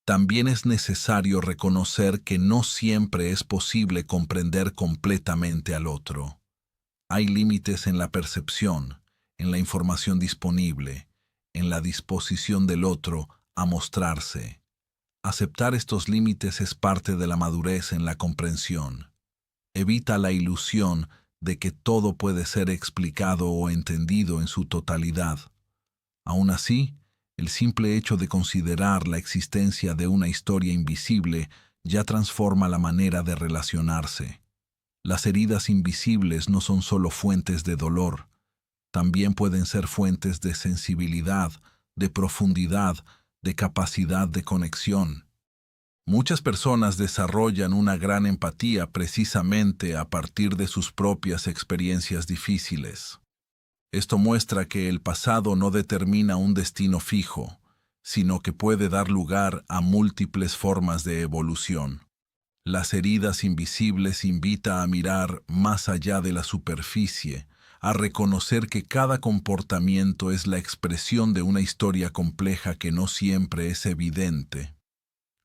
También es necesario reconocer que no siempre es posible comprender completamente al otro. Hay límites en la percepción, en la información disponible, en la disposición del otro a mostrarse. Aceptar estos límites es parte de la madurez en la comprensión. Evita la ilusión de que todo puede ser explicado o entendido en su totalidad. Aún así, el simple hecho de considerar la existencia de una historia invisible ya transforma la manera de relacionarse. Las heridas invisibles no son solo fuentes de dolor, también pueden ser fuentes de sensibilidad, de profundidad, de capacidad de conexión. Muchas personas desarrollan una gran empatía precisamente a partir de sus propias experiencias difíciles. Esto muestra que el pasado no determina un destino fijo, sino que puede dar lugar a múltiples formas de evolución. Las heridas invisibles invitan a mirar más allá de la superficie, a reconocer que cada comportamiento es la expresión de una historia compleja que no siempre es evidente.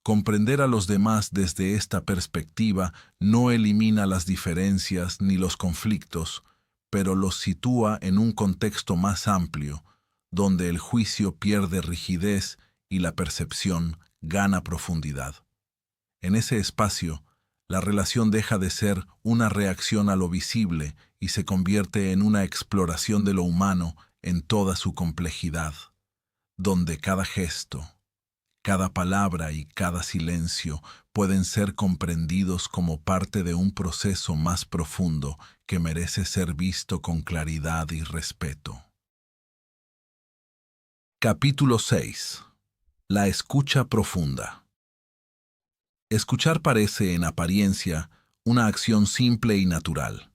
Comprender a los demás desde esta perspectiva no elimina las diferencias ni los conflictos, pero los sitúa en un contexto más amplio, donde el juicio pierde rigidez y la percepción gana profundidad. En ese espacio, la relación deja de ser una reacción a lo visible y se convierte en una exploración de lo humano en toda su complejidad, donde cada gesto, Cada palabra y cada silencio pueden ser comprendidos como parte de un proceso más profundo que merece ser visto con claridad y respeto. Capítulo 6. La escucha profunda. Escuchar parece, en apariencia, una acción simple y natural.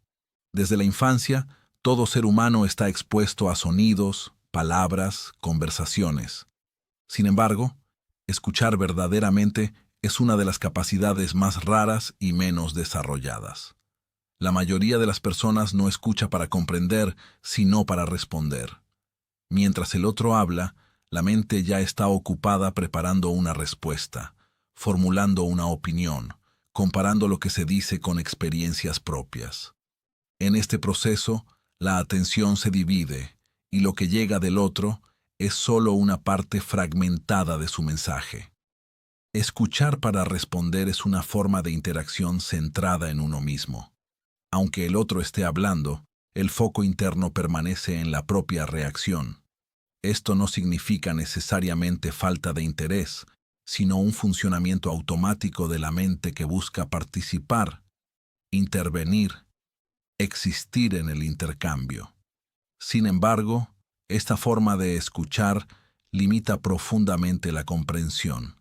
Desde la infancia, todo ser humano está expuesto a sonidos, palabras, conversaciones. Sin embargo, escuchar verdaderamente es una de las capacidades más raras y menos desarrolladas. La mayoría de las personas no escucha para comprender, sino para responder. Mientras el otro habla, la mente ya está ocupada preparando una respuesta, formulando una opinión, comparando lo que se dice con experiencias propias. En este proceso, la atención se divide y lo que llega del otro es solo una parte fragmentada de su mensaje. Escuchar para responder es una forma de interacción centrada en uno mismo. Aunque el otro esté hablando, el foco interno permanece en la propia reacción. Esto no significa necesariamente falta de interés, sino un funcionamiento automático de la mente que busca participar, intervenir, existir en el intercambio. Sin embargo, esta forma de escuchar limita profundamente la comprensión.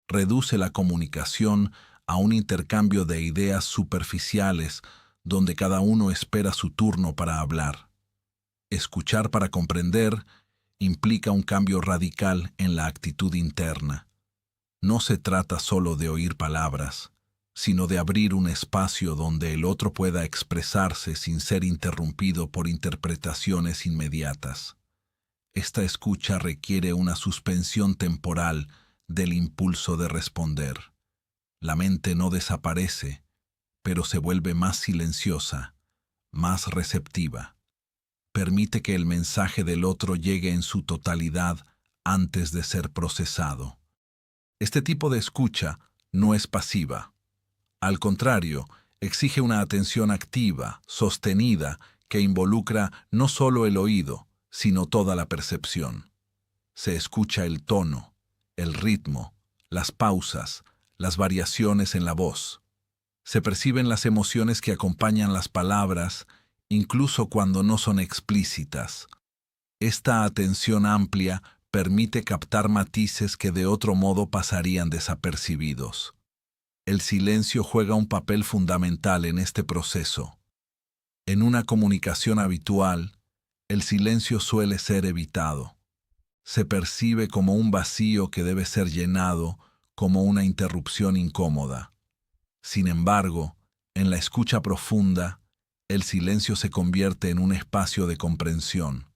Reduce la comunicación a un intercambio de ideas superficiales donde cada uno espera su turno para hablar. Escuchar para comprender implica un cambio radical en la actitud interna. No se trata solo de oír palabras, sino de abrir un espacio donde el otro pueda expresarse sin ser interrumpido por interpretaciones inmediatas. Esta escucha requiere una suspensión temporal del impulso de responder. La mente no desaparece, pero se vuelve más silenciosa, más receptiva. Permite que el mensaje del otro llegue en su totalidad antes de ser procesado. Este tipo de escucha no es pasiva. Al contrario, exige una atención activa, sostenida, que involucra no solo el oído, sino toda la percepción. Se escucha el tono, el ritmo, las pausas, las variaciones en la voz. Se perciben las emociones que acompañan las palabras, incluso cuando no son explícitas. Esta atención amplia permite captar matices que de otro modo pasarían desapercibidos. El silencio juega un papel fundamental en este proceso. En una comunicación habitual, el silencio suele ser evitado. Se percibe como un vacío que debe ser llenado, como una interrupción incómoda. Sin embargo, en la escucha profunda, el silencio se convierte en un espacio de comprensión.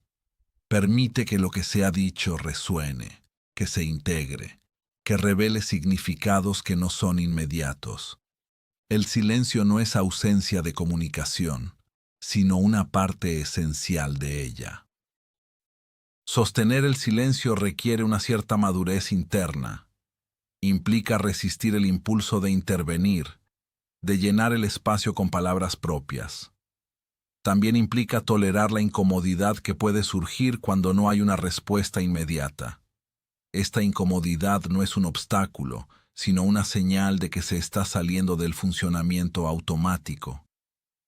Permite que lo que se ha dicho resuene, que se integre, que revele significados que no son inmediatos. El silencio no es ausencia de comunicación, sino una parte esencial de ella. Sostener el silencio requiere una cierta madurez interna. Implica resistir el impulso de intervenir, de llenar el espacio con palabras propias. También implica tolerar la incomodidad que puede surgir cuando no hay una respuesta inmediata. Esta incomodidad no es un obstáculo, sino una señal de que se está saliendo del funcionamiento automático.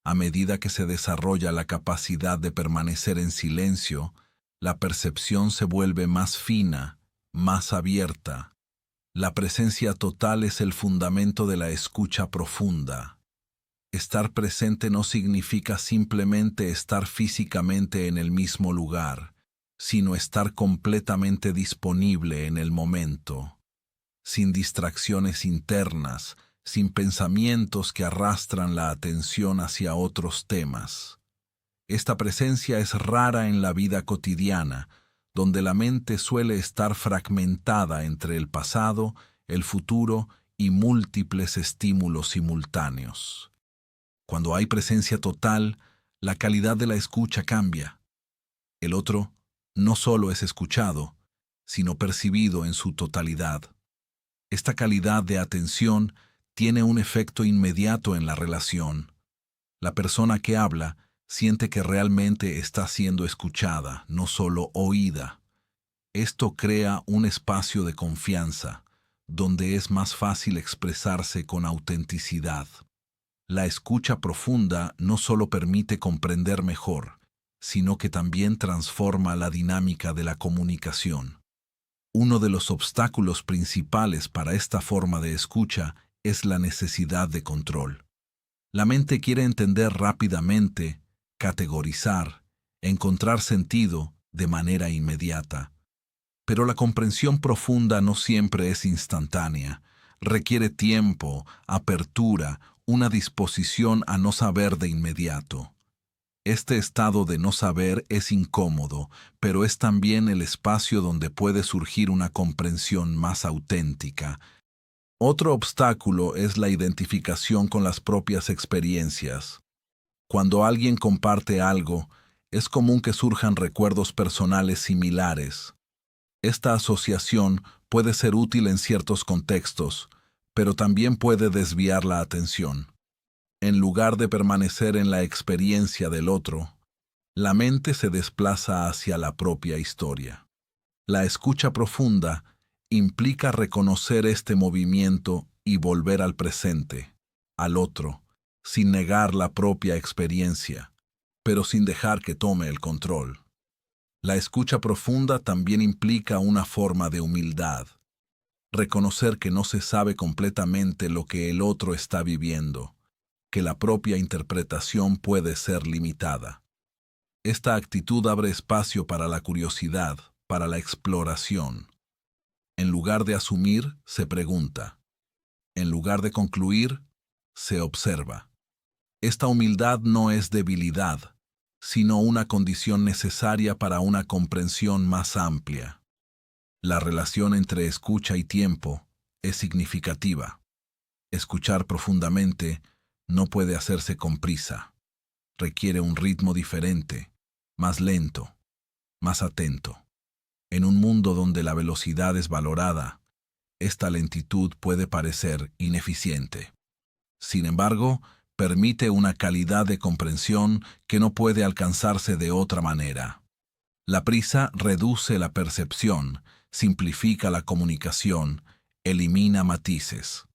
A medida que se desarrolla la capacidad de permanecer en silencio, la percepción se vuelve más fina, más abierta. La presencia total es el fundamento de la escucha profunda. Estar presente no significa simplemente estar físicamente en el mismo lugar, sino estar completamente disponible en el momento, sin distracciones internas, sin pensamientos que arrastran la atención hacia otros temas. Esta presencia es rara en la vida cotidiana, donde la mente suele estar fragmentada entre el pasado, el futuro y múltiples estímulos simultáneos. Cuando hay presencia total, la calidad de la escucha cambia. El otro no solo es escuchado, sino percibido en su totalidad. Esta calidad de atención tiene un efecto inmediato en la relación. La persona que habla siente que realmente está siendo escuchada, no solo oída. Esto crea un espacio de confianza, donde es más fácil expresarse con autenticidad. La escucha profunda no solo permite comprender mejor, sino que también transforma la dinámica de la comunicación. Uno de los obstáculos principales para esta forma de escucha es la necesidad de control. La mente quiere entender rápidamente, categorizar, encontrar sentido de manera inmediata. Pero la comprensión profunda no siempre es instantánea. Requiere tiempo, apertura, una disposición a no saber de inmediato. Este estado de no saber es incómodo, pero es también el espacio donde puede surgir una comprensión más auténtica. Otro obstáculo es la identificación con las propias experiencias. Cuando alguien comparte algo, es común que surjan recuerdos personales similares. Esta asociación puede ser útil en ciertos contextos, pero también puede desviar la atención. En lugar de permanecer en la experiencia del otro, la mente se desplaza hacia la propia historia. La escucha profunda implica reconocer este movimiento y volver al presente, al otro, sin negar la propia experiencia, pero sin dejar que tome el control. La escucha profunda también implica una forma de humildad, reconocer que no se sabe completamente lo que el otro está viviendo, que la propia interpretación puede ser limitada. Esta actitud abre espacio para la curiosidad, para la exploración. En lugar de asumir, se pregunta. En lugar de concluir, se observa. Esta humildad no es debilidad, sino una condición necesaria para una comprensión más amplia. La relación entre escucha y tiempo es significativa. Escuchar profundamente no puede hacerse con prisa. Requiere un ritmo diferente, más lento, más atento. En un mundo donde la velocidad es valorada, esta lentitud puede parecer ineficiente. Sin embargo, permite una calidad de comprensión que no puede alcanzarse de otra manera. La prisa reduce la percepción, simplifica la comunicación, elimina matices.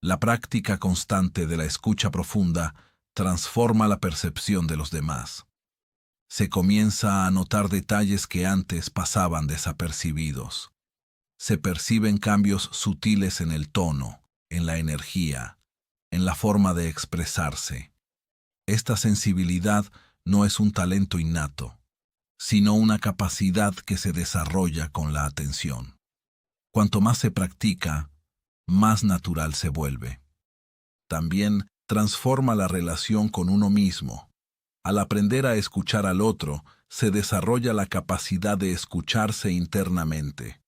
La práctica constante de la escucha profunda transforma la percepción de los demás. Se comienza a notar detalles que antes pasaban desapercibidos. Se perciben cambios sutiles en el tono, en la energía, en la forma de expresarse. Esta sensibilidad no es un talento innato, sino una capacidad que se desarrolla con la atención. Cuanto más se practica, más natural se vuelve. También transforma la relación con uno mismo. Al aprender a escuchar al otro, se desarrolla la capacidad de escucharse internamente.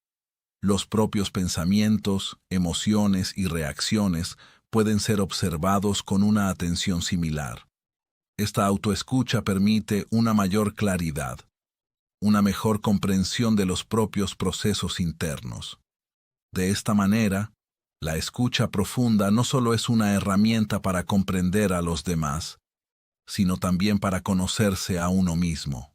Los propios pensamientos, emociones y reacciones pueden ser observados con una atención similar. Esta autoescucha permite una mayor claridad, una mejor comprensión de los propios procesos internos. De esta manera, la escucha profunda no solo es una herramienta para comprender a los demás, sino también para conocerse a uno mismo.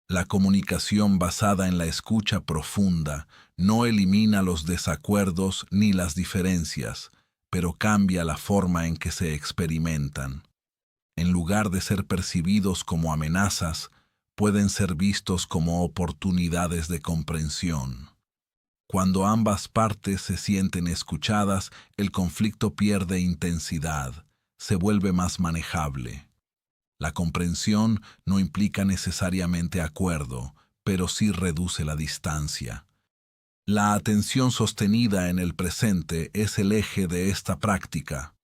La comunicación basada en la escucha profunda no elimina los desacuerdos ni las diferencias, pero cambia la forma en que se experimentan. En lugar de ser percibidos como amenazas, pueden ser vistos como oportunidades de comprensión. Cuando ambas partes se sienten escuchadas, el conflicto pierde intensidad, se vuelve más manejable. La comprensión no implica necesariamente acuerdo, pero sí reduce la distancia. La atención sostenida en el presente es el eje de esta práctica.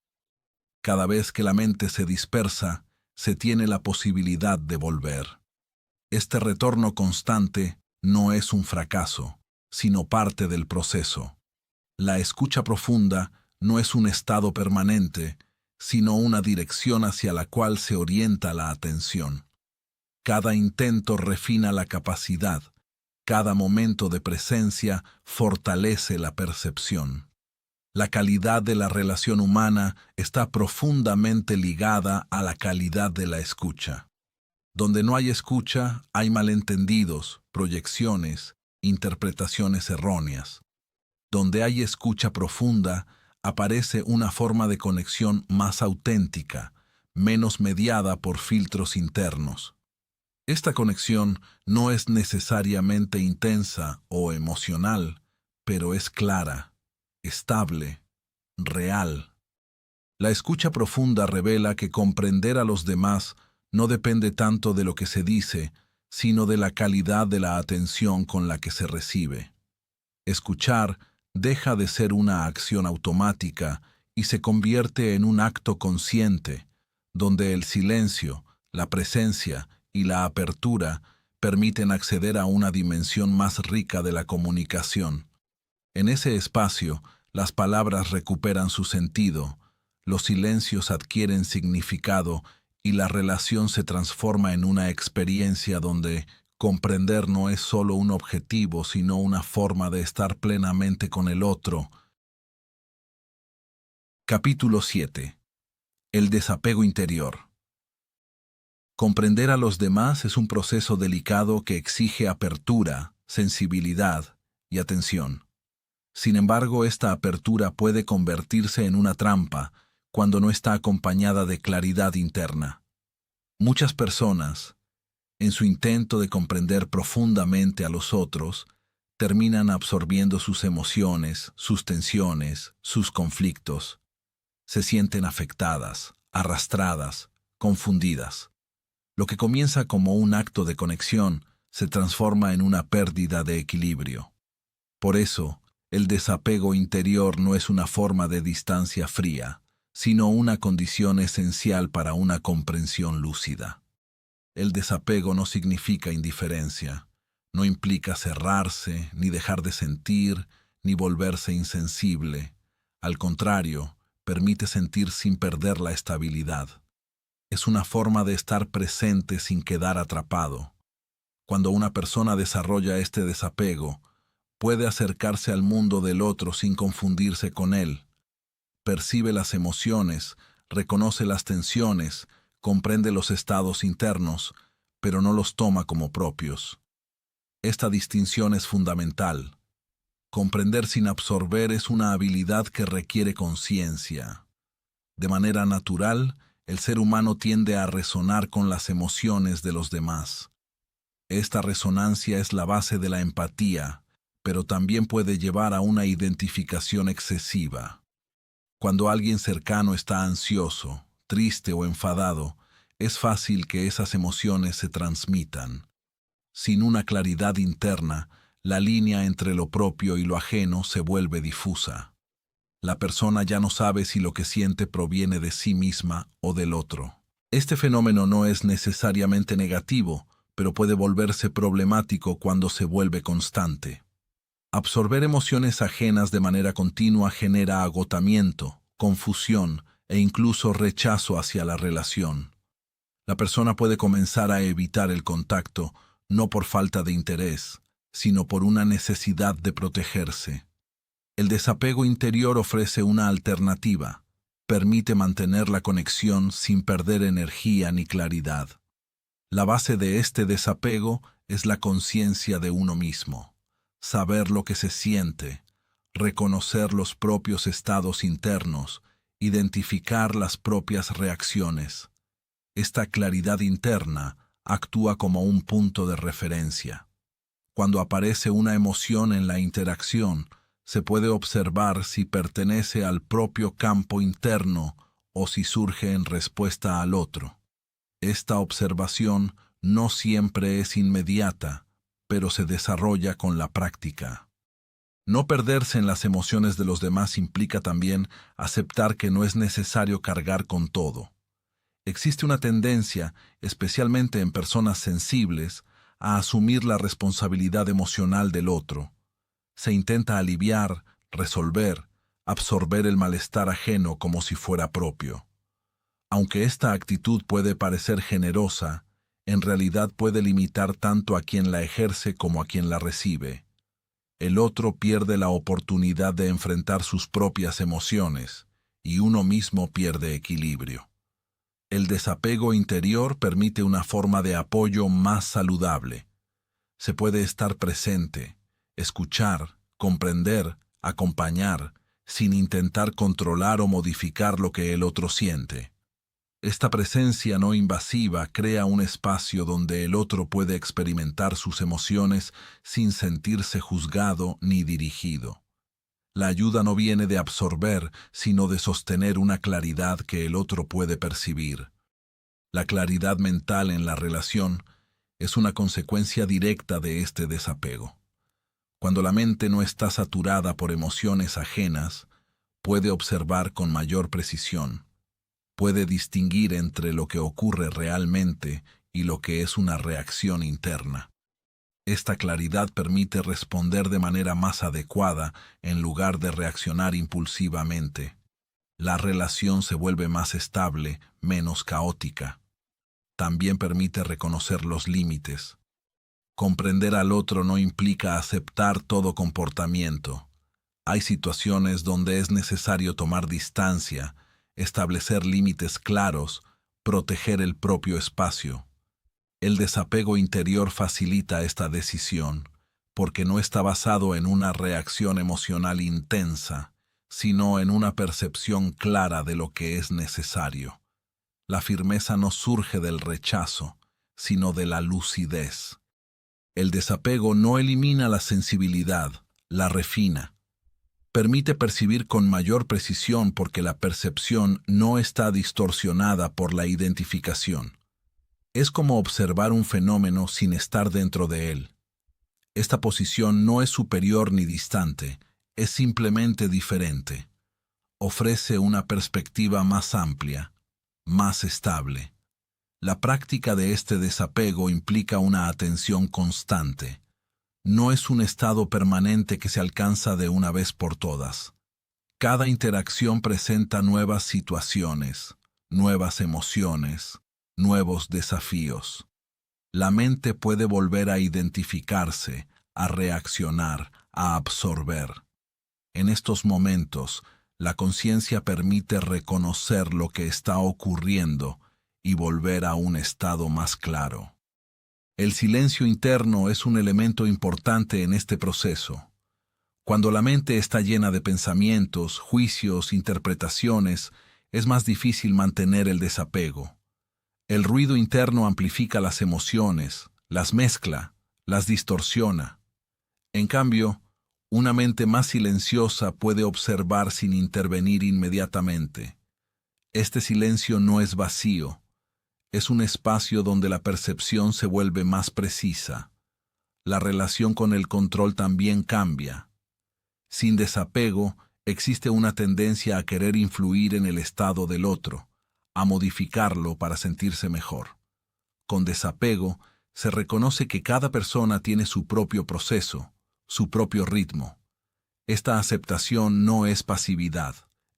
Cada vez que la mente se dispersa, se tiene la posibilidad de volver. Este retorno constante no es un fracaso, sino parte del proceso. La escucha profunda no es un estado permanente, sino una dirección hacia la cual se orienta la atención. Cada intento refina la capacidad, cada momento de presencia fortalece la percepción. La calidad de la relación humana está profundamente ligada a la calidad de la escucha. Donde no hay escucha, hay malentendidos, proyecciones, interpretaciones erróneas. Donde hay escucha profunda, aparece una forma de conexión más auténtica, menos mediada por filtros internos. Esta conexión no es necesariamente intensa o emocional, pero es clara, estable, real. La escucha profunda revela que comprender a los demás no depende tanto de lo que se dice, sino de la calidad de la atención con la que se recibe. Escuchar deja de ser una acción automática y se convierte en un acto consciente, donde el silencio, la presencia y la apertura permiten acceder a una dimensión más rica de la comunicación. En ese espacio, las palabras recuperan su sentido, los silencios adquieren significado y la relación se transforma en una experiencia donde comprender no es solo un objetivo, sino una forma de estar plenamente con el otro. Capítulo 7. El desapego interior. Comprender a los demás es un proceso delicado que exige apertura, sensibilidad y atención. Sin embargo, esta apertura puede convertirse en una trampa cuando no está acompañada de claridad interna. Muchas personas, en su intento de comprender profundamente a los otros, terminan absorbiendo sus emociones, sus tensiones, sus conflictos. Se sienten afectadas, arrastradas, confundidas. Lo que comienza como un acto de conexión se transforma en una pérdida de equilibrio. Por eso, el desapego interior no es una forma de distancia fría, sino una condición esencial para una comprensión lúcida. El desapego no significa indiferencia, no implica cerrarse, ni dejar de sentir, ni volverse insensible. Al contrario, permite sentir sin perder la estabilidad. Es una forma de estar presente sin quedar atrapado. Cuando una persona desarrolla este desapego, puede acercarse al mundo del otro sin confundirse con él. Percibe las emociones, reconoce las tensiones, comprende los estados internos, pero no los toma como propios. Esta distinción es fundamental. Comprender sin absorber es una habilidad que requiere conciencia. De manera natural, el ser humano tiende a resonar con las emociones de los demás. Esta resonancia es la base de la empatía, pero también puede llevar a una identificación excesiva. Cuando alguien cercano está ansioso, triste o enfadado, es fácil que esas emociones se transmitan. Sin una claridad interna, la línea entre lo propio y lo ajeno se vuelve difusa. La persona ya no sabe si lo que siente proviene de sí misma o del otro. Este fenómeno no es necesariamente negativo, pero puede volverse problemático cuando se vuelve constante. Absorber emociones ajenas de manera continua genera agotamiento, confusión e incluso rechazo hacia la relación. La persona puede comenzar a evitar el contacto, no por falta de interés, sino por una necesidad de protegerse. El desapego interior ofrece una alternativa. Permite mantener la conexión sin perder energía ni claridad. La base de este desapego es la conciencia de uno mismo. Saber lo que se siente, reconocer los propios estados internos, identificar las propias reacciones. Esta claridad interna actúa como un punto de referencia. Cuando aparece una emoción en la interacción, se puede observar si pertenece al propio campo interno o si surge en respuesta al otro. Esta observación no siempre es inmediata, pero se desarrolla con la práctica. No perderse en las emociones de los demás implica también aceptar que no es necesario cargar con todo. Existe una tendencia, especialmente en personas sensibles, a asumir la responsabilidad emocional del otro. Se intenta aliviar, resolver, absorber el malestar ajeno como si fuera propio. Aunque esta actitud puede parecer generosa, en realidad puede limitar tanto a quien la ejerce como a quien la recibe. El otro pierde la oportunidad de enfrentar sus propias emociones, y uno mismo pierde equilibrio. El desapego interior permite una forma de apoyo más saludable. Se puede estar presente, escuchar, comprender, acompañar, sin intentar controlar o modificar lo que el otro siente. Esta presencia no invasiva crea un espacio donde el otro puede experimentar sus emociones sin sentirse juzgado ni dirigido. La ayuda no viene de absorber, sino de sostener una claridad que el otro puede percibir. La claridad mental en la relación es una consecuencia directa de este desapego. Cuando la mente no está saturada por emociones ajenas, puede observar con mayor precisión, puede distinguir entre lo que ocurre realmente y lo que es una reacción interna. Esta claridad permite responder de manera más adecuada en lugar de reaccionar impulsivamente. La relación se vuelve más estable, menos caótica. También permite reconocer los límites. Comprender al otro no implica aceptar todo comportamiento. Hay situaciones donde es necesario tomar distancia, establecer límites claros, proteger el propio espacio. El desapego interior facilita esta decisión, porque no está basado en una reacción emocional intensa, sino en una percepción clara de lo que es necesario. La firmeza no surge del rechazo, sino de la lucidez. El desapego no elimina la sensibilidad, la refina. Permite percibir con mayor precisión porque la percepción no está distorsionada por la identificación. Es como observar un fenómeno sin estar dentro de él. Esta posición no es superior ni distante, es simplemente diferente. Ofrece una perspectiva más amplia, más estable. La práctica de este desapego implica una atención constante. No es un estado permanente que se alcanza de una vez por todas. Cada interacción presenta nuevas situaciones, nuevas emociones, nuevos desafíos. La mente puede volver a identificarse, a reaccionar, a absorber. En estos momentos, la conciencia permite reconocer lo que está ocurriendo y volver a un estado más claro. El silencio interno es un elemento importante en este proceso. Cuando la mente está llena de pensamientos, juicios, interpretaciones, es más difícil mantener el desapego. El ruido interno amplifica las emociones, las mezcla, las distorsiona. En cambio, una mente más silenciosa puede observar sin intervenir inmediatamente. Este silencio no es vacío. Es un espacio donde la percepción se vuelve más precisa. La relación con el control también cambia. Sin desapego, existe una tendencia a querer influir en el estado del otro, a modificarlo para sentirse mejor. Con desapego, se reconoce que cada persona tiene su propio proceso, su propio ritmo. Esta aceptación no es pasividad,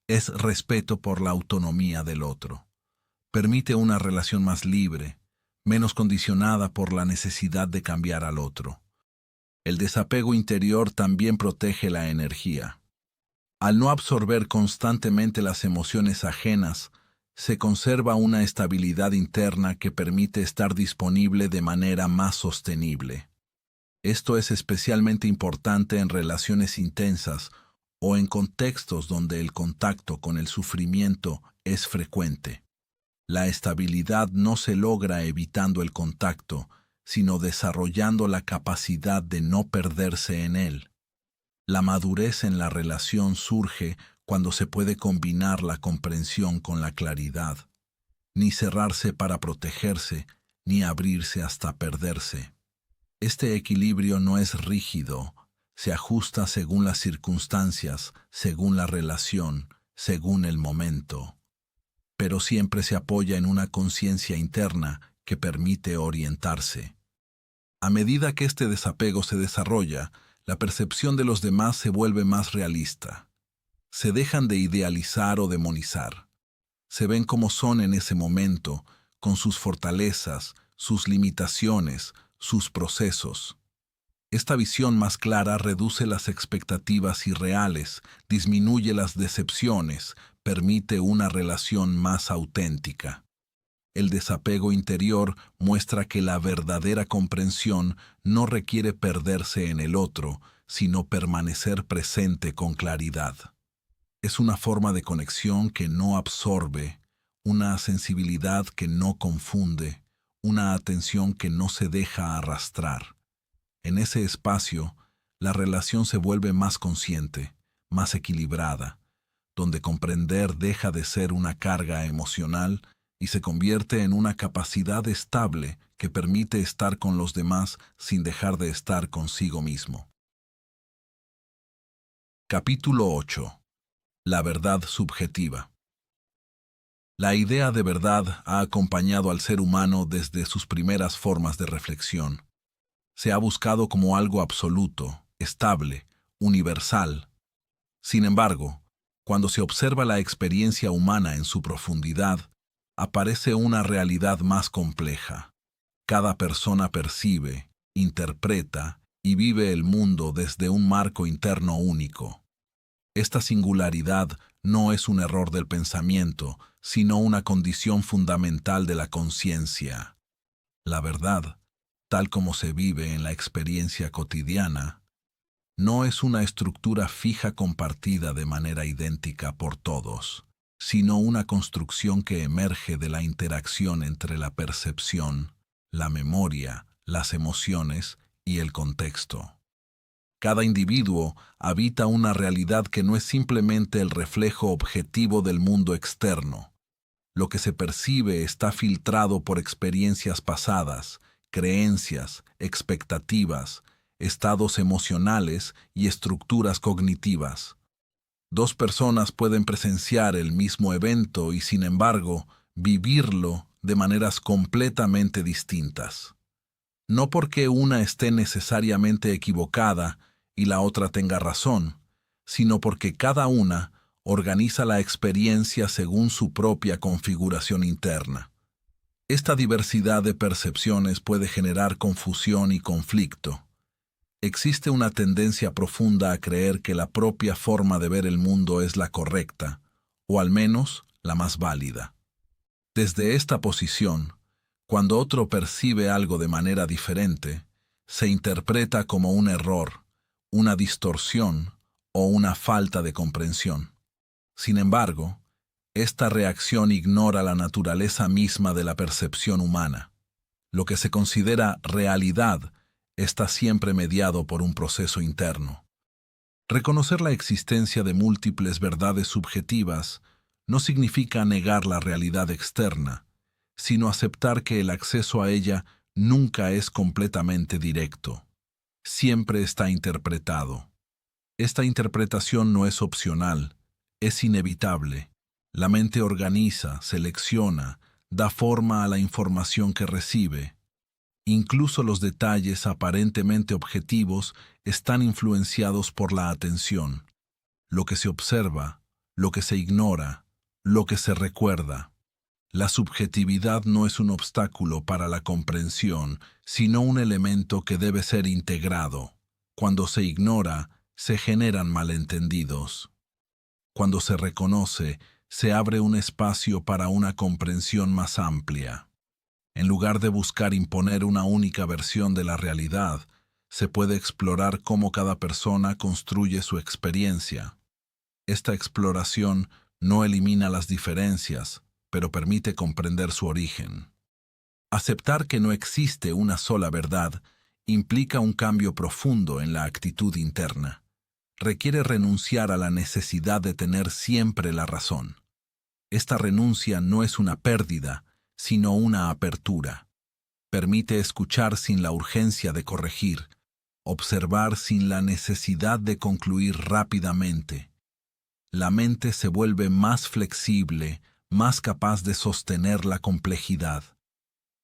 es respeto por la autonomía del otro. Permite una relación más libre, menos condicionada por la necesidad de cambiar al otro. El desapego interior también protege la energía. Al no absorber constantemente las emociones ajenas, se conserva una estabilidad interna que permite estar disponible de manera más sostenible. Esto es especialmente importante en relaciones intensas o en contextos donde el contacto con el sufrimiento es frecuente. La estabilidad no se logra evitando el contacto, sino desarrollando la capacidad de no perderse en él. La madurez en la relación surge cuando se puede combinar la comprensión con la claridad, ni cerrarse para protegerse, ni abrirse hasta perderse. Este equilibrio no es rígido, se ajusta según las circunstancias, según la relación, según el momento, pero siempre se apoya en una conciencia interna que permite orientarse. A medida que este desapego se desarrolla, la percepción de los demás se vuelve más realista. Se dejan de idealizar o demonizar. Se ven como son en ese momento, con sus fortalezas, sus limitaciones, sus procesos. Esta visión más clara reduce las expectativas irreales, disminuye las decepciones, permite una relación más auténtica. El desapego interior muestra que la verdadera comprensión no requiere perderse en el otro, sino permanecer presente con claridad. Es una forma de conexión que no absorbe, una sensibilidad que no confunde, una atención que no se deja arrastrar. En ese espacio, la relación se vuelve más consciente, más equilibrada, donde comprender deja de ser una carga emocional y se convierte en una capacidad estable que permite estar con los demás sin dejar de estar consigo mismo. Capítulo 8. La verdad subjetiva. La idea de verdad ha acompañado al ser humano desde sus primeras formas de reflexión. Se ha buscado como algo absoluto, estable, universal. Sin embargo, cuando se observa la experiencia humana en su profundidad, aparece una realidad más compleja. Cada persona percibe, interpreta y vive el mundo desde un marco interno único. Esta singularidad no es un error del pensamiento, sino una condición fundamental de la conciencia. La verdad, tal como se vive en la experiencia cotidiana, no es una estructura fija compartida de manera idéntica por todos, sino una construcción que emerge de la interacción entre la percepción, la memoria, las emociones y el contexto. Cada individuo habita una realidad que no es simplemente el reflejo objetivo del mundo externo. Lo que se percibe está filtrado por experiencias pasadas, creencias, expectativas, estados emocionales y estructuras cognitivas. Dos personas pueden presenciar el mismo evento y, sin embargo, vivirlo de maneras completamente distintas. No porque una esté necesariamente equivocada y la otra tenga razón, sino porque cada una organiza la experiencia según su propia configuración interna. Esta diversidad de percepciones puede generar confusión y conflicto. Existe una tendencia profunda a creer que la propia forma de ver el mundo es la correcta, o al menos la más válida. Desde esta posición, cuando otro percibe algo de manera diferente, se interpreta como un error, una distorsión o una falta de comprensión. Sin embargo, esta reacción ignora la naturaleza misma de la percepción humana. Lo que se considera realidad está siempre mediado por un proceso interno. Reconocer la existencia de múltiples verdades subjetivas no significa negar la realidad externa, sino aceptar que el acceso a ella nunca es completamente directo. Siempre está interpretado. Esta interpretación no es opcional, es inevitable. La mente organiza, selecciona, da forma a la información que recibe. Incluso los detalles aparentemente objetivos están influenciados por la atención, lo que se observa, lo que se ignora, lo que se recuerda. La subjetividad no es un obstáculo para la comprensión, sino un elemento que debe ser integrado. Cuando se ignora, se generan malentendidos. Cuando se reconoce, se abre un espacio para una comprensión más amplia. En lugar de buscar imponer una única versión de la realidad, se puede explorar cómo cada persona construye su experiencia. Esta exploración no elimina las diferencias, pero permite comprender su origen. Aceptar que no existe una sola verdad implica un cambio profundo en la actitud interna. Requiere renunciar a la necesidad de tener siempre la razón. Esta renuncia no es una pérdida, sino una apertura. Permite escuchar sin la urgencia de corregir, observar sin la necesidad de concluir rápidamente. La mente se vuelve más flexible, más capaz de sostener la complejidad.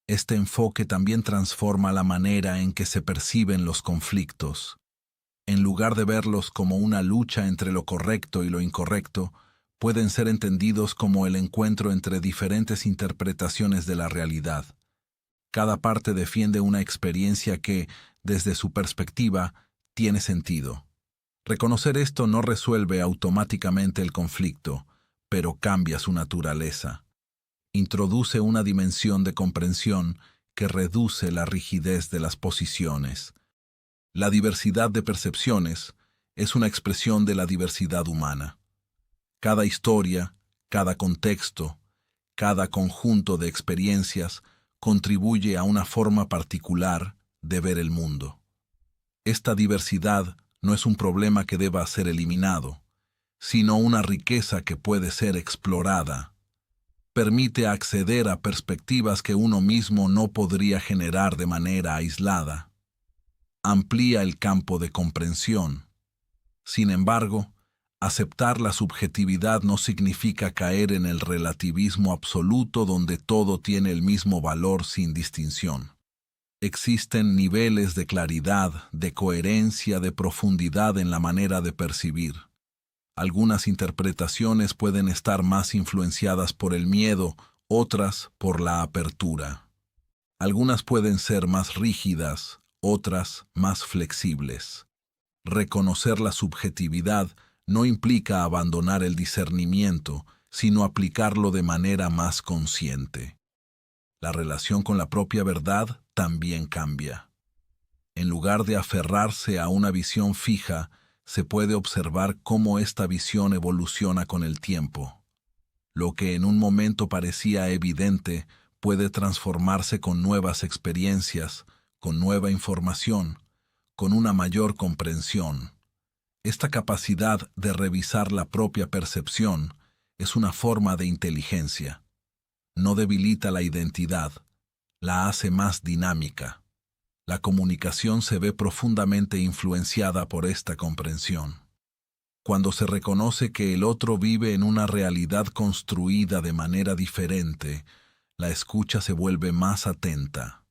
Este enfoque también transforma la manera en que se perciben los conflictos. En lugar de verlos como una lucha entre lo correcto y lo incorrecto, pueden ser entendidos como el encuentro entre diferentes interpretaciones de la realidad. Cada parte defiende una experiencia que, desde su perspectiva, tiene sentido. Reconocer esto no resuelve automáticamente el conflicto, pero cambia su naturaleza. Introduce una dimensión de comprensión que reduce la rigidez de las posiciones. La diversidad de percepciones es una expresión de la diversidad humana. Cada historia, cada contexto, cada conjunto de experiencias contribuye a una forma particular de ver el mundo. Esta diversidad no es un problema que deba ser eliminado, sino una riqueza que puede ser explorada. Permite acceder a perspectivas que uno mismo no podría generar de manera aislada. Amplía el campo de comprensión. Sin embargo, aceptar la subjetividad no significa caer en el relativismo absoluto donde todo tiene el mismo valor sin distinción. Existen niveles de claridad, de coherencia, de profundidad en la manera de percibir. Algunas interpretaciones pueden estar más influenciadas por el miedo, otras por la apertura. Algunas pueden ser más rígidas, otras más flexibles. Reconocer la subjetividad no implica abandonar el discernimiento, sino aplicarlo de manera más consciente. La relación con la propia verdad también cambia. En lugar de aferrarse a una visión fija, se puede observar cómo esta visión evoluciona con el tiempo. Lo que en un momento parecía evidente puede transformarse con nuevas experiencias, con nueva información, con una mayor comprensión. Esta capacidad de revisar la propia percepción es una forma de inteligencia. No debilita la identidad, la hace más dinámica. La comunicación se ve profundamente influenciada por esta comprensión. Cuando se reconoce que el otro vive en una realidad construida de manera diferente, la escucha se vuelve más atenta.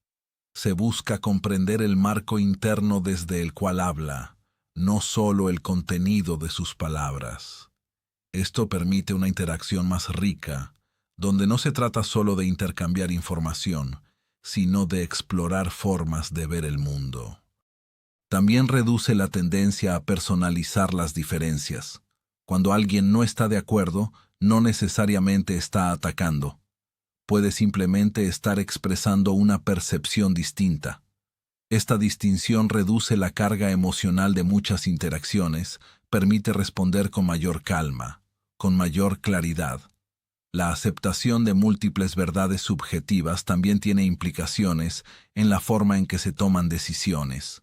Se busca comprender el marco interno desde el cual habla, no solo el contenido de sus palabras. Esto permite una interacción más rica, donde no se trata solo de intercambiar información, sino de explorar formas de ver el mundo. También reduce la tendencia a personalizar las diferencias. Cuando alguien no está de acuerdo, no necesariamente está atacando. Puede simplemente estar expresando una percepción distinta. Esta distinción reduce la carga emocional de muchas interacciones, permite responder con mayor calma, con mayor claridad. La aceptación de múltiples verdades subjetivas también tiene implicaciones en la forma en que se toman decisiones.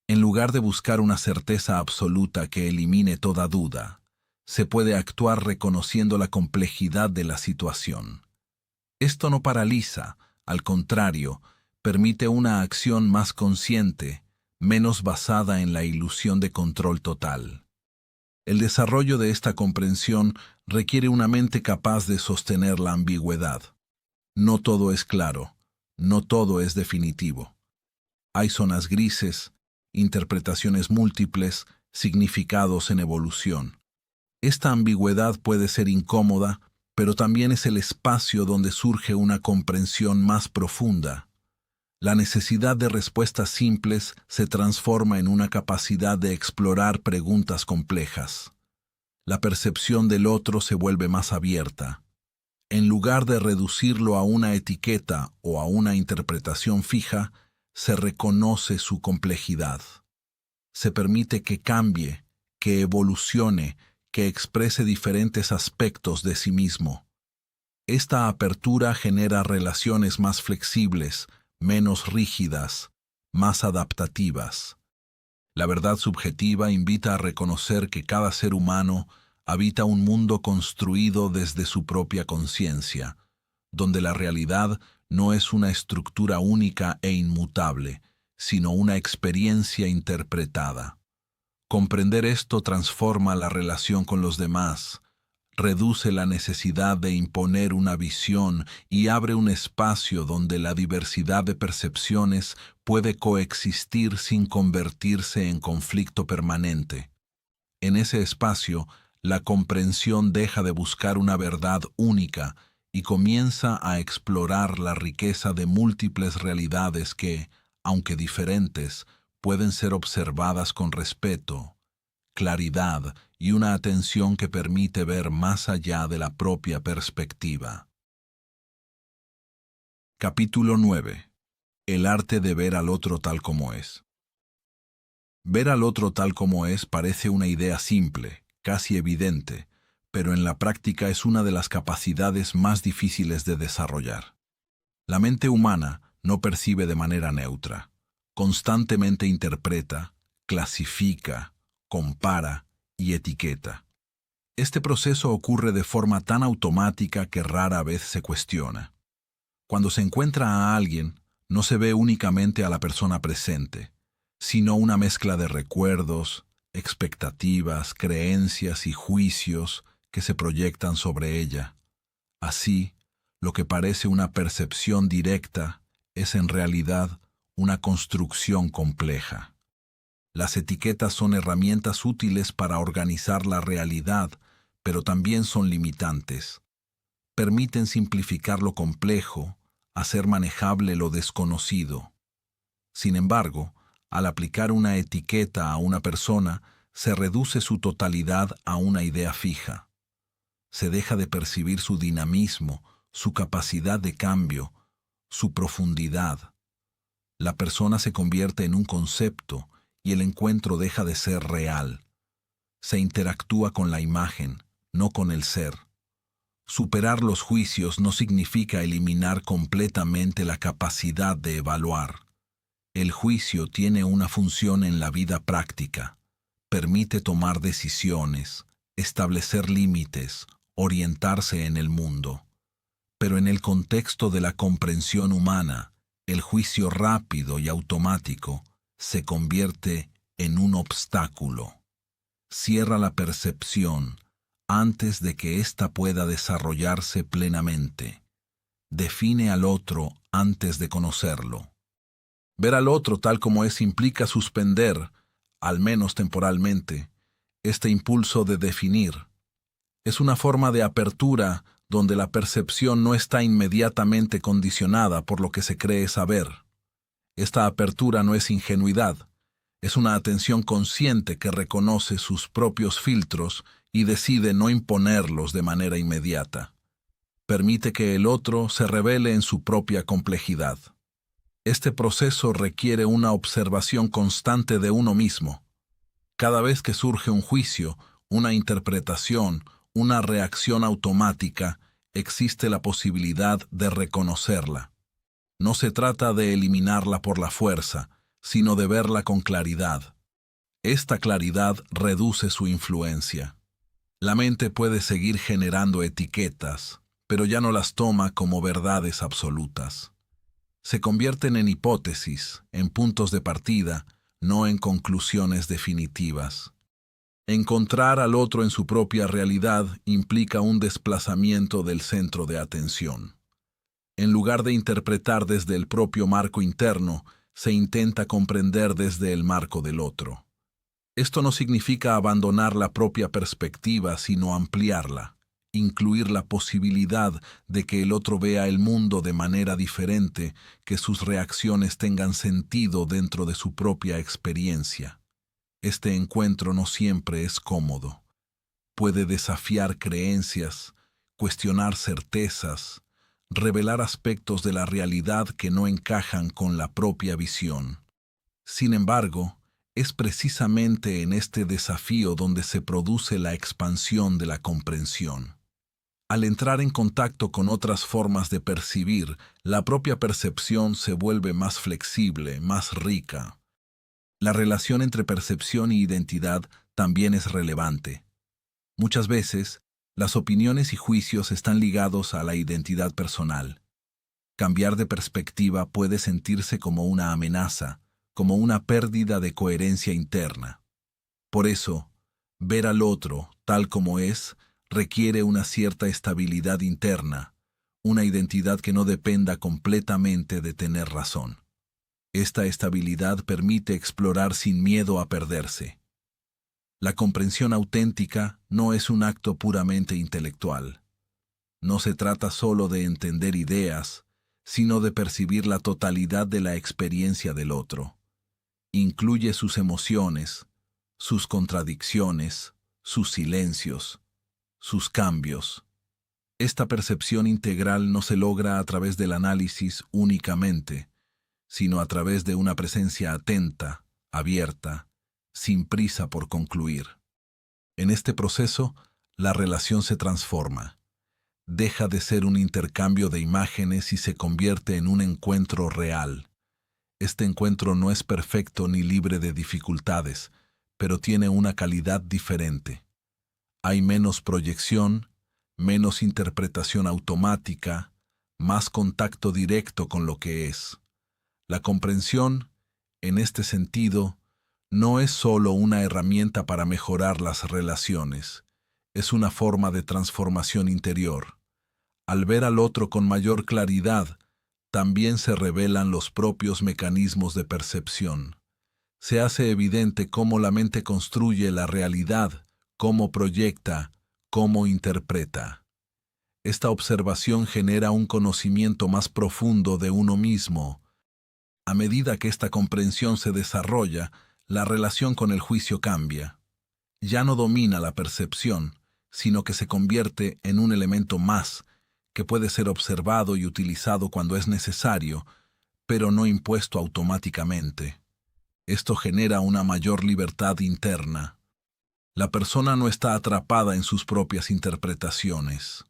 En lugar de buscar una certeza absoluta que elimine toda duda, se puede actuar reconociendo la complejidad de la situación. Esto no paraliza, al contrario, permite una acción más consciente, menos basada en la ilusión de control total. El desarrollo de esta comprensión requiere una mente capaz de sostener la ambigüedad. No todo es claro, no todo es definitivo. Hay zonas grises, interpretaciones múltiples, significados en evolución. Esta ambigüedad puede ser incómoda, pero también es el espacio donde surge una comprensión más profunda. La necesidad de respuestas simples se transforma en una capacidad de explorar preguntas complejas. La percepción del otro se vuelve más abierta. En lugar de reducirlo a una etiqueta o a una interpretación fija, se reconoce su complejidad. Se permite que cambie, que evolucione, que exprese diferentes aspectos de sí mismo. Esta apertura genera relaciones más flexibles, menos rígidas, más adaptativas. La verdad subjetiva invita a reconocer que cada ser humano habita un mundo construido desde su propia conciencia, donde la realidad no es una estructura única e inmutable, sino una experiencia interpretada. Comprender esto transforma la relación con los demás, reduce la necesidad de imponer una visión y abre un espacio donde la diversidad de percepciones puede coexistir sin convertirse en conflicto permanente. En ese espacio, la comprensión deja de buscar una verdad única y comienza a explorar la riqueza de múltiples realidades que, aunque diferentes, pueden ser observadas con respeto, claridad y una atención que permite ver más allá de la propia perspectiva. Capítulo 9. El arte de ver al otro tal como es. Ver al otro tal como es parece una idea simple, casi evidente, pero en la práctica es una de las capacidades más difíciles de desarrollar. La mente humana no percibe de manera neutra. Constantemente interpreta, clasifica, compara y etiqueta. Este proceso ocurre de forma tan automática que rara vez se cuestiona. Cuando se encuentra a alguien, no se ve únicamente a la persona presente, sino una mezcla de recuerdos, expectativas, creencias y juicios que se proyectan sobre ella. Así, lo que parece una percepción directa es en realidad una construcción compleja. Las etiquetas son herramientas útiles para organizar la realidad, pero también son limitantes. Permiten simplificar lo complejo, hacer manejable lo desconocido. Sin embargo, al aplicar una etiqueta a una persona, se reduce su totalidad a una idea fija. Se deja de percibir su dinamismo, su capacidad de cambio, su profundidad. La persona se convierte en un concepto y el encuentro deja de ser real. Se interactúa con la imagen, no con el ser. Superar los juicios no significa eliminar completamente la capacidad de evaluar. El juicio tiene una función en la vida práctica. Permite tomar decisiones, establecer límites, orientarse en el mundo. Pero en el contexto de la comprensión humana, el juicio rápido y automático se convierte en un obstáculo. Cierra la percepción antes de que ésta pueda desarrollarse plenamente. Define al otro antes de conocerlo. Ver al otro tal como es implica suspender, al menos temporalmente, este impulso de definir. Es una forma de apertura donde la percepción no está inmediatamente condicionada por lo que se cree saber. Esta apertura no es ingenuidad, es una atención consciente que reconoce sus propios filtros y decide no imponerlos de manera inmediata. Permite que el otro se revele en su propia complejidad. Este proceso requiere una observación constante de uno mismo. Cada vez que surge un juicio, una interpretación, una reacción automática, existe la posibilidad de reconocerla. No se trata de eliminarla por la fuerza, sino de verla con claridad. Esta claridad reduce su influencia. La mente puede seguir generando etiquetas, pero ya no las toma como verdades absolutas. Se convierten en hipótesis, en puntos de partida, no en conclusiones definitivas. Encontrar al otro en su propia realidad implica un desplazamiento del centro de atención. En lugar de interpretar desde el propio marco interno, se intenta comprender desde el marco del otro. Esto no significa abandonar la propia perspectiva, sino ampliarla, incluir la posibilidad de que el otro vea el mundo de manera diferente, que sus reacciones tengan sentido dentro de su propia experiencia. Este encuentro no siempre es cómodo. Puede desafiar creencias, cuestionar certezas, revelar aspectos de la realidad que no encajan con la propia visión. Sin embargo, es precisamente en este desafío donde se produce la expansión de la comprensión. Al entrar en contacto con otras formas de percibir, la propia percepción se vuelve más flexible, más rica. La relación entre percepción y identidad también es relevante. Muchas veces, las opiniones y juicios están ligados a la identidad personal. Cambiar de perspectiva puede sentirse como una amenaza, como una pérdida de coherencia interna. Por eso, ver al otro tal como es requiere una cierta estabilidad interna, una identidad que no dependa completamente de tener razón. Esta estabilidad permite explorar sin miedo a perderse. La comprensión auténtica no es un acto puramente intelectual. No se trata solo de entender ideas, sino de percibir la totalidad de la experiencia del otro. Incluye sus emociones, sus contradicciones, sus silencios, sus cambios. Esta percepción integral no se logra a través del análisis únicamente, sino a través de una presencia atenta, abierta, sin prisa por concluir. En este proceso, la relación se transforma. Deja de ser un intercambio de imágenes y se convierte en un encuentro real. Este encuentro no es perfecto ni libre de dificultades, pero tiene una calidad diferente. Hay menos proyección, menos interpretación automática, más contacto directo con lo que es. La comprensión, en este sentido, no es solo una herramienta para mejorar las relaciones, es una forma de transformación interior. Al ver al otro con mayor claridad, también se revelan los propios mecanismos de percepción. Se hace evidente cómo la mente construye la realidad, cómo proyecta, cómo interpreta. Esta observación genera un conocimiento más profundo de uno mismo. A medida que esta comprensión se desarrolla, la relación con el juicio cambia. Ya no domina la percepción, sino que se convierte en un elemento más, que puede ser observado y utilizado cuando es necesario, pero no impuesto automáticamente. Esto genera una mayor libertad interna. La persona no está atrapada en sus propias interpretaciones.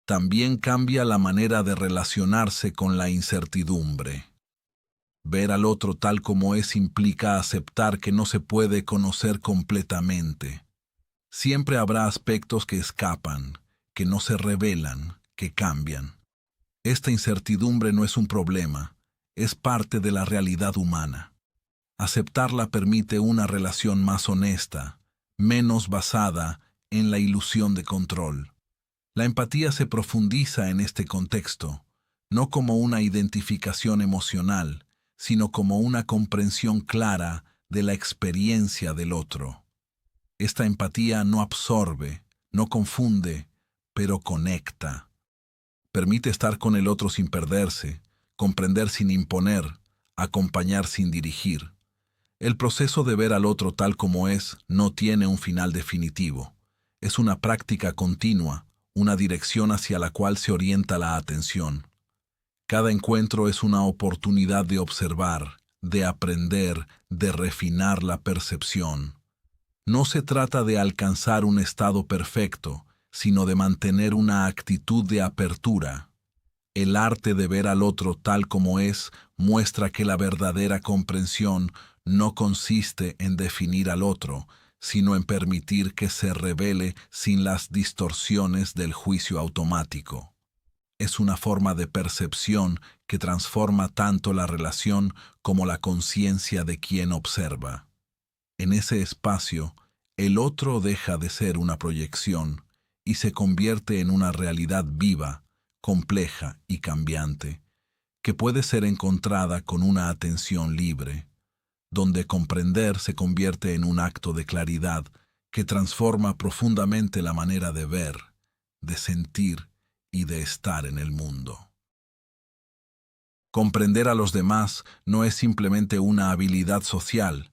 También cambia la manera de relacionarse con la incertidumbre. Ver al otro tal como es implica aceptar que no se puede conocer completamente. Siempre habrá aspectos que escapan, que no se revelan, que cambian. Esta incertidumbre no es un problema, es parte de la realidad humana. Aceptarla permite una relación más honesta, menos basada en la ilusión de control. La empatía se profundiza en este contexto, no como una identificación emocional, sino como una comprensión clara de la experiencia del otro. Esta empatía no absorbe, no confunde, pero conecta. Permite estar con el otro sin perderse, comprender sin imponer, acompañar sin dirigir. El proceso de ver al otro tal como es no tiene un final definitivo. Es una práctica continua, una dirección hacia la cual se orienta la atención. Cada encuentro es una oportunidad de observar, de aprender, de refinar la percepción. No se trata de alcanzar un estado perfecto, sino de mantener una actitud de apertura. El arte de ver al otro tal como es muestra que la verdadera comprensión no consiste en definir al otro, sino en permitir que se revele sin las distorsiones del juicio automático. Es una forma de percepción que transforma tanto la relación como la conciencia de quien observa. En ese espacio, el otro deja de ser una proyección y se convierte en una realidad viva, compleja y cambiante, que puede ser encontrada con una atención libre, donde comprender se convierte en un acto de claridad que transforma profundamente la manera de ver, de sentir y de estar en el mundo. Comprender a los demás no es simplemente una habilidad social,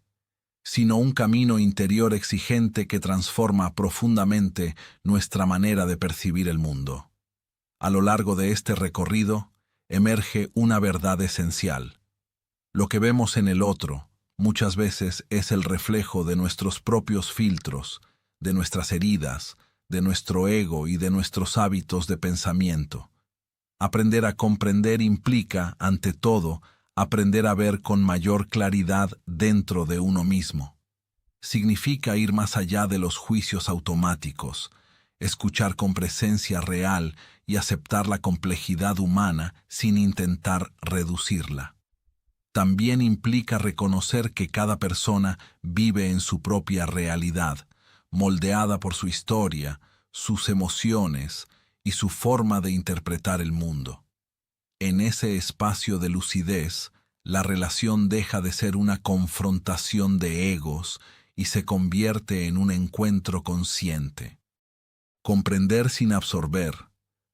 sino un camino interior exigente que transforma profundamente nuestra manera de percibir el mundo. A lo largo de este recorrido, emerge una verdad esencial. Lo que vemos en el otro, muchas veces es el reflejo de nuestros propios filtros, de nuestras heridas, de nuestro ego y de nuestros hábitos de pensamiento. Aprender a comprender implica, ante todo, aprender a ver con mayor claridad dentro de uno mismo. Significa ir más allá de los juicios automáticos, escuchar con presencia real y aceptar la complejidad humana sin intentar reducirla. También implica reconocer que cada persona vive en su propia realidad, moldeada por su historia, sus emociones y su forma de interpretar el mundo. En ese espacio de lucidez, la relación deja de ser una confrontación de egos y se convierte en un encuentro consciente. Comprender sin absorber,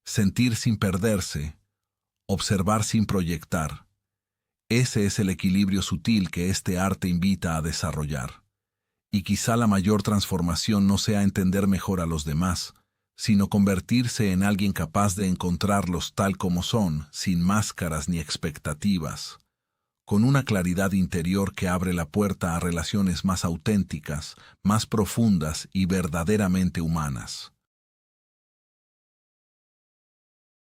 sentir sin perderse, observar sin proyectar. Ese es el equilibrio sutil que este arte invita a desarrollar. Y quizá la mayor transformación no sea entender mejor a los demás, sino convertirse en alguien capaz de encontrarlos tal como son, sin máscaras ni expectativas. con una claridad interior que abre la puerta a relaciones más auténticas, más profundas y verdaderamente humanas.